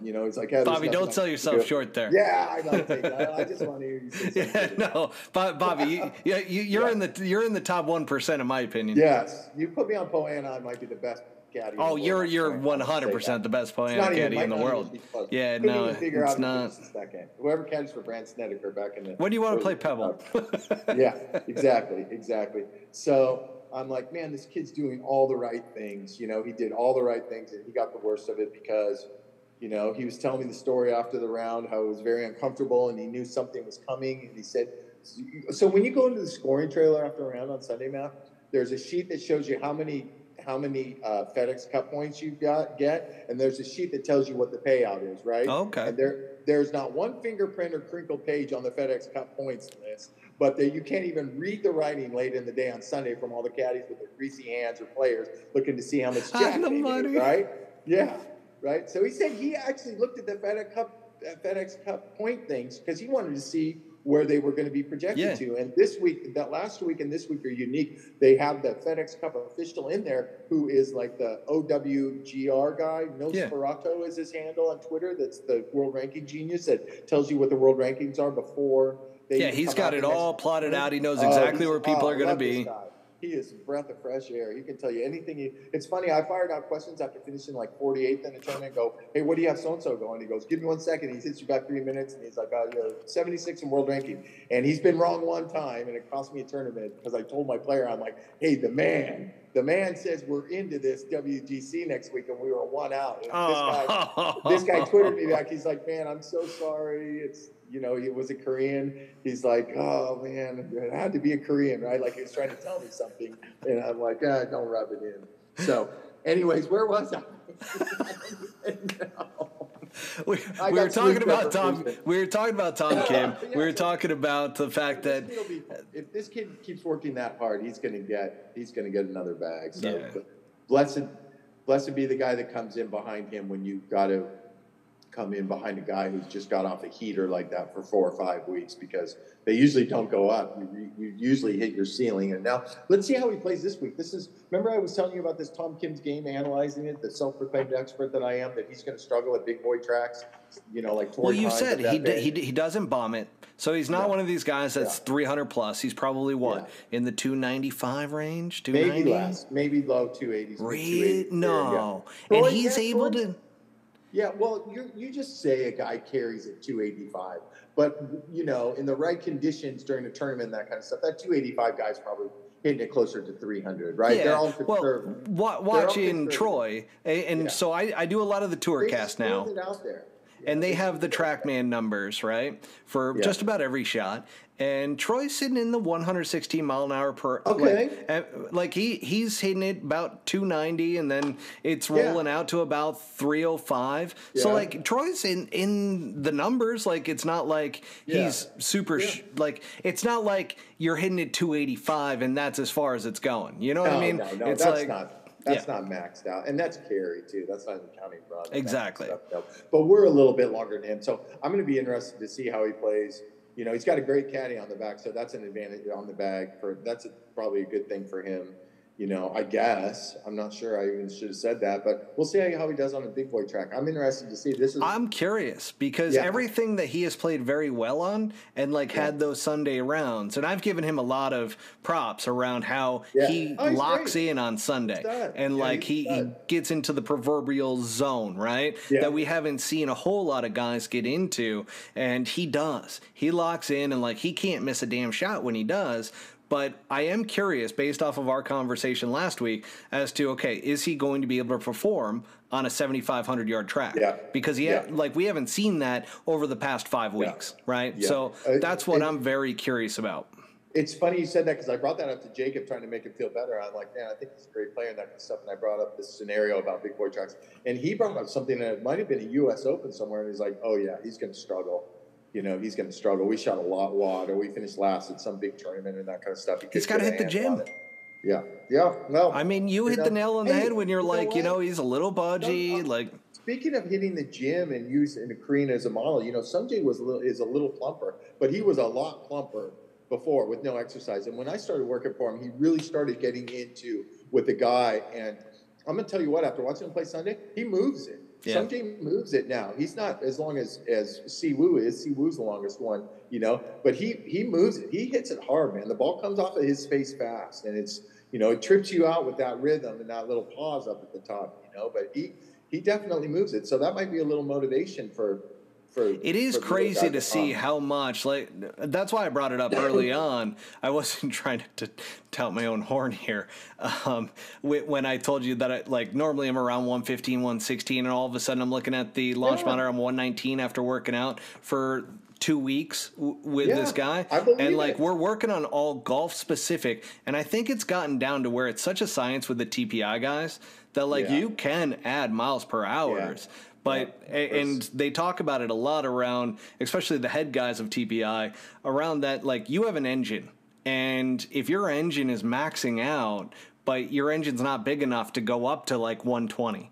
it's like, Bobby, don't sell yourself short there. Yeah, I know. I just want to hear you say something. No, Bobby, you're in the top 1% in my opinion. Yes, you put me on Poana, I might be the best caddy. Oh, you're 100% the best Poana caddy in the world. Yeah, no, it's not. Second. Whoever caddies for Brant Snedeker back in the. When do you want to play Pebble? Yeah, exactly. So I'm like, man, this kid's doing all the right things. He did all the right things, and he got the worst of it because, he was telling me the story after the round, how it was very uncomfortable, and he knew something was coming. And he said, so when you go into the scoring trailer after a round on Sunday, Matt, there's a sheet that shows you how many FedEx Cup points you get, and there's a sheet that tells you what the payout is, right? Okay. And there's not one fingerprint or crinkled page on the FedEx Cup points list, but you can't even read the writing late in the day on Sunday from all the caddies with their greasy hands or players looking to see how much jack they need, right? Yeah, right. So he said he actually looked at the FedEx Cup point things because he wanted to see where they were going to be projected to. And this week, that last week and this week are unique. They have the FedEx Cup official in there who is like the OWGR guy. Nosferatu is his handle on Twitter. That's the world ranking genius that tells you what the world rankings are before they he's got it all plotted out. He knows exactly where people are going to be. He is a breath of fresh air. He can tell you anything. It's funny. I fired out questions after finishing like 48th in the tournament. Go, hey, what do you have so-and-so going? He goes, give me 1 second. He hits you back 3 minutes, and he's like, you're 76 in world ranking. And he's been wrong one time, and it cost me a tournament because I told my player, I'm like, hey, the man says we're into this WGC next week, and we were 1 out. And this guy Twittered me back. He's like, man, I'm so sorry. It's he was a Korean. He's like, oh, man, it had to be a Korean, right? Like he was trying to tell me something. And I'm like, don't rub it in. So, anyways, where was I? We were talking about Tom. We were talking about Tom Kim. We were talking about the fact that if this kid keeps working that hard, he's going to get another bag. So blessed be the guy that comes in behind him when you got to come in behind a guy who's just got off a heater like that for 4 or 5 weeks, because they usually don't go up. You usually hit your ceiling. And now let's see how he plays this week. Remember I was telling you about this Tom Kim's game, analyzing it, the self-proclaimed expert that I am, that he's going to struggle at big boy tracks, like Troy. Well, you said he doesn't bomb it. So he's not one of these guys that's 300 plus. He's probably in the 295 range, 290? Maybe less, maybe low 280s. No. Yeah. And he's able to. Yeah, well, you just say a guy carries at 285, but in the right conditions during the tournament and that kind of stuff, that 285 guy's probably hitting it closer to 300, right? Yeah. They're all conservative. Well, watching Troy, and so I do a lot of the tour cast now. It out there. And they have the TrackMan numbers, right, for just about every shot. And Troy's sitting in the 116 mile an hour per. Okay. Like he's hitting it about 290, and then it's rolling out to about 305. Yeah. So like Troy's in the numbers. Like it's not like he's super. Like it's not like you're hitting it 285 and that's as far as it's going. You know what I mean? No, it's that's not. That's not maxed out. And that's carry, too. That's not even counting run. Exactly. But we're a little bit longer than him. So I'm going to be interested to see how he plays. He's got a great caddy on the back, so that's an advantage on the bag. That's probably a good thing for him. I guess. I'm not sure I even should have said that, but we'll see how he does on a big boy track. I'm interested to see. I'm curious because everything that he has played very well on and had those Sunday rounds, and I've given him a lot of props around how he locks in on Sunday and he gets into the proverbial zone, right? Yeah. That we haven't seen a whole lot of guys get into, and he does. He locks in and he can't miss a damn shot when he does. But I am curious, based off of our conversation last week, as to, is he going to be able to perform on a 7,500-yard track? Yeah. Because we haven't seen that over the past 5 weeks, right? Yeah. So that's what I'm very curious about. It's funny you said that because I brought that up to Jacob trying to make him feel better. I'm like, man, I think he's a great player and that kind of stuff. And I brought up this scenario about big boy tracks. And he brought up something that might have been a U.S. Open somewhere. And he's like, oh, yeah, he's going to struggle. He's going to struggle. We shot a lot wad, or we finished last at some big tournament and that kind of stuff. He's got to hit the gym. Yeah. Well, I mean, you hit the nail on the head when you're he's a little budgy. Speaking of hitting the gym and using Karina as a model, Sanjay is a little plumper, but he was a lot plumper before with no exercise. And when I started working for him, he really started getting into with the guy. And I'm going to tell you what, after watching him play Sunday, he moves it. Yeah. Sanjay moves it now. He's not as long as Siwoo is. Siwoo's the longest one, but he moves it. He hits it hard, man. The ball comes off of his face fast, and it's, it trips you out with that rhythm and that little pause up at the top, but he definitely moves it. So that might be a little motivation for it is crazy to see how much, that's why I brought it up early on. I wasn't trying to tout my own horn here. When I told you that normally I'm around 115, 116, and all of a sudden I'm looking at the launch monitor, I'm 119 after working out for 2 weeks with this guy. And we're working on all golf specific. And I think it's gotten down to where it's such a science with the TPI guys that you can add miles per hours. But and they talk about it a lot around, especially the head guys of TPI, around that, you have an engine. And if your engine is maxing out, but your engine's not big enough to go up to 120,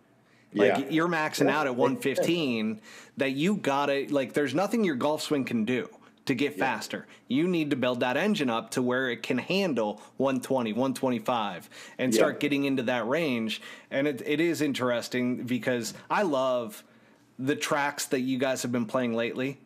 you're maxing out at 115, that you gotta, there's nothing your golf swing can do to get faster. You need to build that engine up to where it can handle 120, 125 and start getting into that range. And it is interesting because I love the tracks that you guys have been playing lately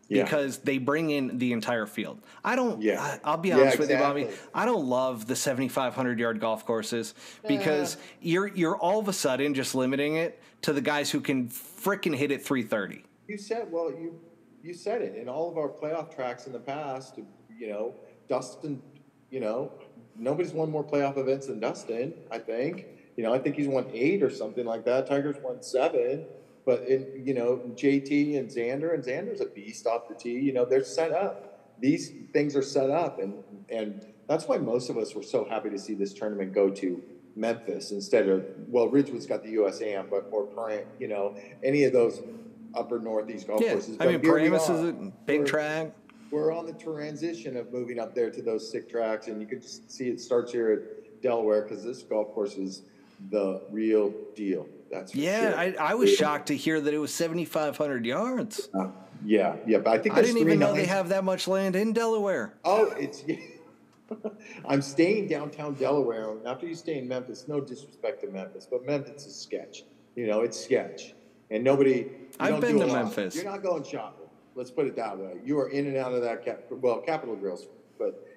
because they bring in the entire field. I'll be honest with you, Bobby. I don't love the 7,500-yard golf courses because you're all of a sudden just limiting it to the guys who can frickin' hit it 330. You said it. In all of our playoff tracks in the past, Dustin, nobody's won more playoff events than Dustin, I think. I think he's won 8 or something like that. Tiger's won 7. But, JT and Xander's a beast off the tee. They're set up. These things are set up. And that's why most of us were so happy to see this tournament go to Memphis instead of, Ridgewood's got the USAM, but more current, any of those upper northeast golf courses. I mean, Paramus is a big track. We're on the transition of moving up there to those sick tracks, and you can just see it starts here at Delaware because this golf course is the real deal. That's for Yeah, sure. I was shocked to hear that it was 7,500 yards. Yeah, but I think I didn't even know they they have that much land in Delaware. Oh, it's. I'm staying downtown Delaware. After you stay in Memphis, no disrespect to Memphis, but Memphis is sketch. It's sketch, and nobody. I've been to Memphis. You're not going shopping. Let's put it that way. You are in and out of that Capitol Girls. But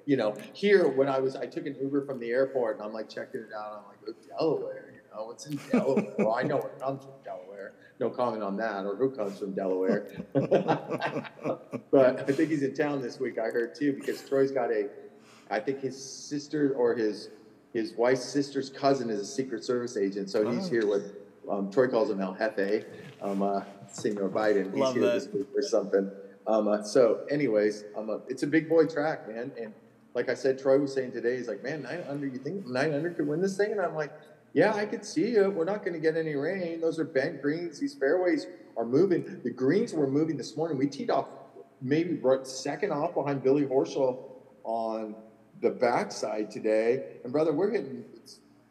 here when I took an Uber from the airport, and I'm like checking it out. I'm like, oh, Delaware. What's in Delaware? Well, I know what comes from Delaware. No comment on that, or who comes from Delaware. But I think he's in town this week. I heard too, because Troy's got I think his sister or his wife's sister's cousin is a Secret Service agent, so he's here with. Troy calls him El Jefe, Senor Biden. He's Love here that. this week or something. So, anyways, it's a big boy track, man. And like I said, Troy was saying today, he's like, man, 9 under. You think 9 under could win this thing? And I'm like, yeah, I could see it. We're not going to get any rain. Those are bent greens. These fairways are moving. The greens were moving this morning. We teed off maybe second off behind Billy Horschel on the backside today. And brother, we're hitting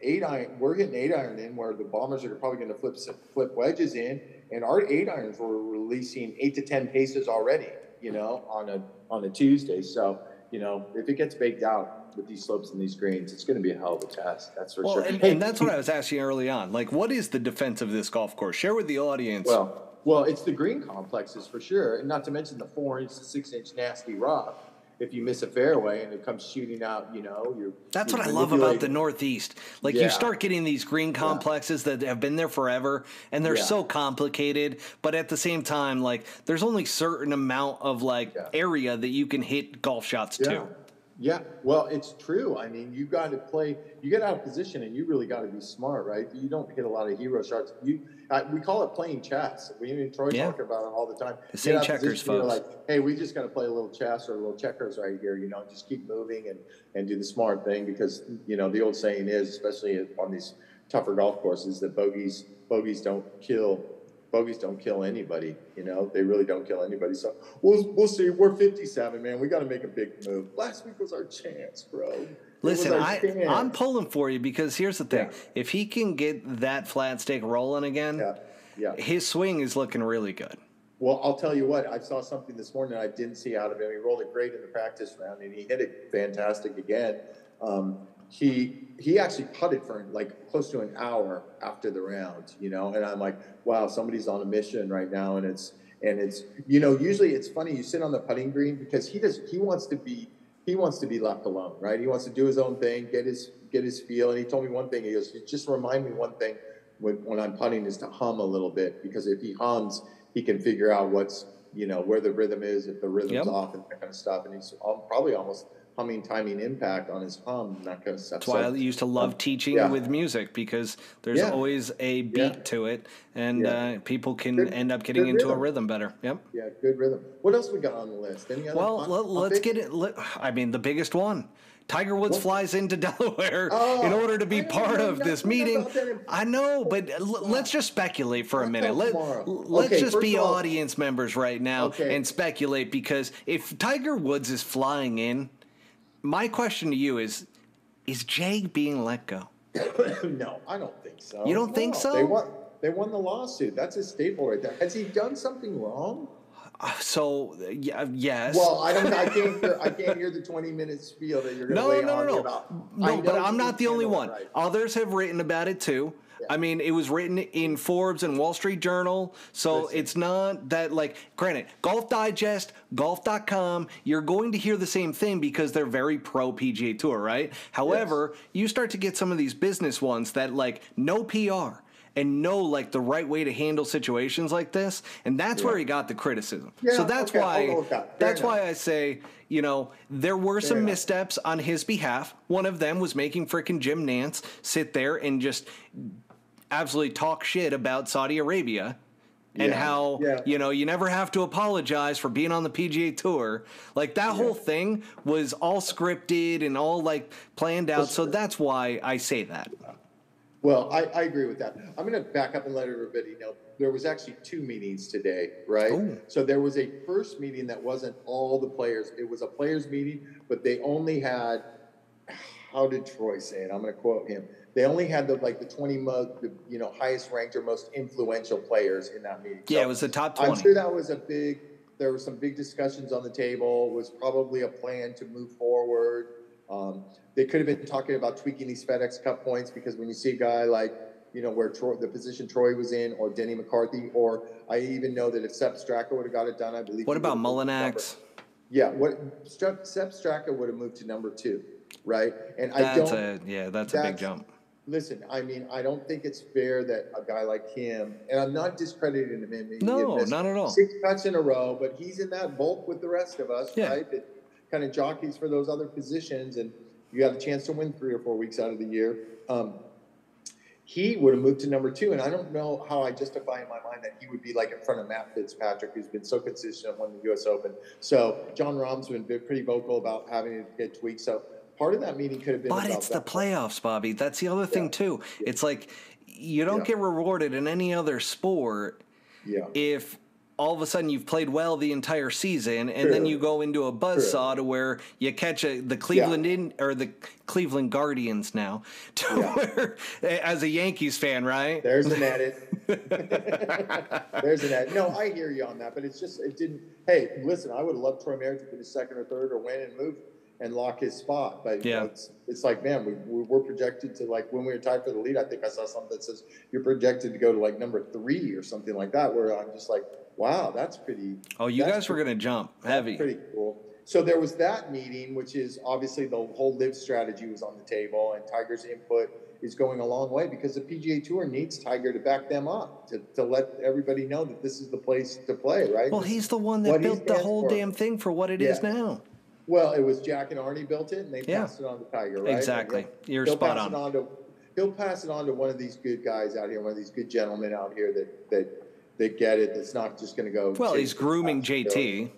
8-iron. We're hitting 8-iron in where the Bombers are probably going to flip wedges in. And our 8-irons were releasing 8 to 10 paces already, on a Tuesday. So, if it gets baked out with these slopes and these greens, it's going to be a hell of a test. That's for sure. And that's what I was asking early on. Like, what is the defense of this golf course? Share with the audience. Well, it's the green complexes for sure, and not to mention the 4-inch to 6-inch nasty rock. If you miss a fairway and it comes shooting out, That's what I love about the Northeast. Like, you start getting these green complexes that have been there forever, and they're so complicated. But at the same time, like, there's only certain amount of area that you can hit golf shots to. Yeah, well, it's true. I mean, you got to play. You get out of position, and you really got to be smart, right? You don't hit a lot of hero shots. We call it playing chess. We and Troy talk about it all the time. The same checkers, folks. You're like, hey, we just got to play a little chess or a little checkers right here. Just keep moving and do the smart thing, because the old saying is, especially on these tougher golf courses, that bogeys don't kill. Bogeys don't kill anybody, they really don't kill anybody. So we'll see. We're 57, man. We got to make a big move. Last week was our chance, bro. Listen, I'm pulling for you, because here's the thing. If he can get that flat stick rolling again, his swing is looking really good. Well, I'll tell you what. I saw something this morning that I didn't see out of him. He rolled it great in the practice round, and he hit it fantastic again. He actually putted for close to an hour after the round, and I'm like, wow, somebody's on a mission right now. And it's usually it's funny. You sit on the putting green because he wants to be left alone, right? He wants to do his own thing, get his feel. And he told me one thing. He goes, just remind me one thing when I'm putting is to hum a little bit, because if he hums, he can figure out what's, where the rhythm is, if the rhythm's off and that kind of stuff. And he's probably almost humming, timing, impact on his hum, that kind of stuff. That's why I used to love teaching with music, because there's always a beat to it, and people can end up getting into a rhythm better. Yep. Yeah, good rhythm. What else we got on the list? Any other let's get it. I mean, the biggest one. Tiger Woods flies into Delaware in order to be part of this meeting. I know, but let's just speculate for a minute. Let's just be audience members right now and speculate, because if Tiger Woods is flying in, my question to you is Jay being let go? No, I don't think so. You don't think so? They won the lawsuit. That's his staple right there. Has he done something wrong? Yes. Well, I can't hear the 20-minute spiel that you're going to lay on me about. No, but I'm not the only one. Right. Others have written about it too. Yeah. I mean, it was written in Forbes and Wall Street Journal, so it's not that, granted, Golf Digest, golf.com, you're going to hear the same thing because they're very pro PGA Tour, right? However, you start to get some of these business ones that, no PR and know, the right way to handle situations like this, and that's where he got the criticism. Yeah, so that's why I say, there were some missteps on his behalf. One of them was making frickin' Jim Nance sit there and just absolutely talk shit about Saudi Arabia and how, you never have to apologize for being on the PGA Tour. That whole thing was all scripted and all, planned out, so that's why I say that. Well, I agree with that. I'm going to back up and let everybody know there was actually 2 meetings today, right? Ooh. So there was a first meeting that wasn't all the players. It was a players meeting, but they only had, how did Troy say it? I'm going to quote him. They only had the 20 most, highest ranked or most influential players in that meeting. Yeah, so it was the top 20. I'm sure that was there were some big discussions on the table. It was probably a plan to move forward. They could have been talking about tweaking these FedEx Cup points, because when you see a guy like, where the position Troy was in, or Denny McCarthy, or I even know that if Sepp Straka would have got it done, I believe. What about Mullinax? Yeah, Sepp Straka would have moved to number 2, right? And that's a big jump. Listen, I mean, I don't think it's fair that a guy like him, and I'm not discrediting him. No, not at all. 6 cuts in a row, but he's in that bulk with the rest of us, right? That kind of jockeys for those other positions, and you got a chance to win 3 or 4 weeks out of the year. He would have moved to number 2, and I don't know how I justify in my mind that he would be like in front of Matt Fitzpatrick, who's been so consistent and won the U.S. Open. So John Rahm's been pretty vocal about having it get tweaked. So part of that meeting could have been. But it's the playoffs, Bobby. That's the other thing too. It's like you don't get rewarded in any other sport if all of a sudden you've played well the entire season, and then you go into a buzzsaw to where you catch the Cleveland or the Cleveland Guardians now, to where, as a Yankees fan, right? There's an edit. There's an edit. No, I hear you on that, but it didn't. Hey, listen, I would have loved Troy Merritt to finish 2nd or 3rd or win and move and lock his spot. But it's like, man, we're projected to, like, when we were tied for the lead, I think I saw something that says you're projected to go to like number 3 or something like that, where I'm just like, wow, that's pretty. Oh, you guys were going to jump heavy. Pretty cool. So there was that meeting, which is obviously the whole LIV strategy was on the table, and Tiger's input is going a long way, because the PGA Tour needs Tiger to back them up, to let everybody know that this is the place to play, right? Well, he's the one that built the whole damn thing for what it is now. Well, it was Jack and Arnie built it, and they passed it on to Tiger, right? Exactly. You're spot on. He'll pass it on to one of these good guys out here, one of these good gentlemen out here that get it. That's not just going to go. Well, he's grooming JT.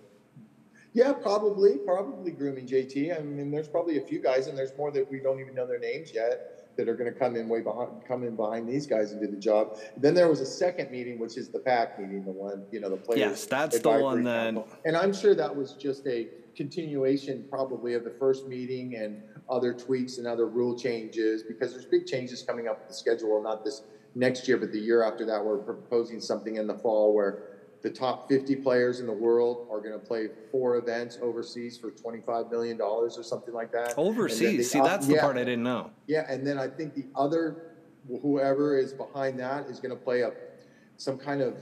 Yeah, probably grooming JT. I mean, there's probably a few guys, and there's more that we don't even know their names yet, that are going to come in behind these guys and do the job. Then there was a second meeting, which is the PAC meeting, the one, the players. Yes, that's the one that. And I'm sure that was just a continuation, probably, of the first meeting and other tweaks and other rule changes, because there's big changes coming up with the schedule, not this next year, but the year after that. We're proposing something in the fall where the top 50 players in the world are going to play 4 events overseas for $25 million or something like that. Overseas? See, that's the part I didn't know. Yeah, and then I think the other, whoever is behind that, is going to play some kind of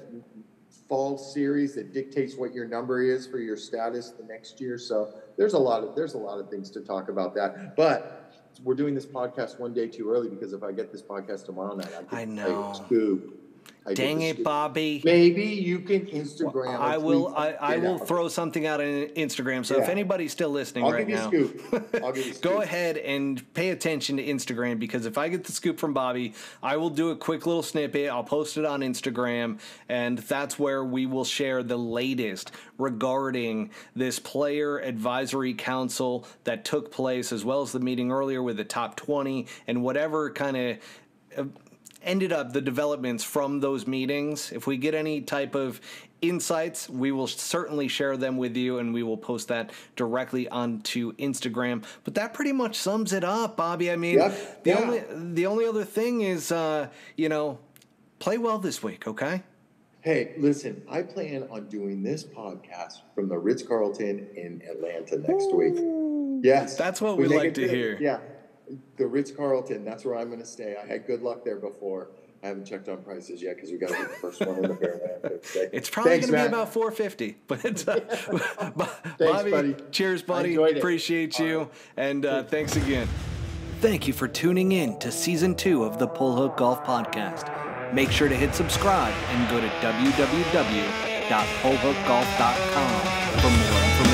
fall series that dictates what your number is for your status the next year. So there's a lot of things to talk about that. But we're doing this podcast one day too early, because if I get this podcast tomorrow night, I know. Scoop. Dang it, Bobby. Maybe you can Instagram. I will throw something out on Instagram. So if anybody's still listening right now, I'll give you a scoop. Go ahead and pay attention to Instagram, because if I get the scoop from Bobby, I will do a quick little snippet. I'll post it on Instagram, and that's where we will share the latest regarding this player advisory council that took place, as well as the meeting earlier with the top 20 and whatever kind of ended up the developments from those meetings. If we get any type of insights, we will certainly share them with you, and we will post that directly onto Instagram. But that pretty much sums it up, Bobby. I mean, the only other thing is, play well this week, okay? Hey, listen, I plan on doing this podcast from the Ritz-Carlton in Atlanta next week. Yes. That's what we like to hear. Yeah. The Ritz-Carlton, that's where I'm going to stay. I had good luck there before. I haven't checked on prices yet, because we got to get the first one in the Fairland. It's probably going to be about $450. But it's, Bobby, buddy. Cheers, buddy. Appreciate you. And thanks again. Thank you for tuning in to Season 2 of the Pull Hook Golf Podcast. Make sure to hit subscribe and go to www.pullhookgolf.com for more information.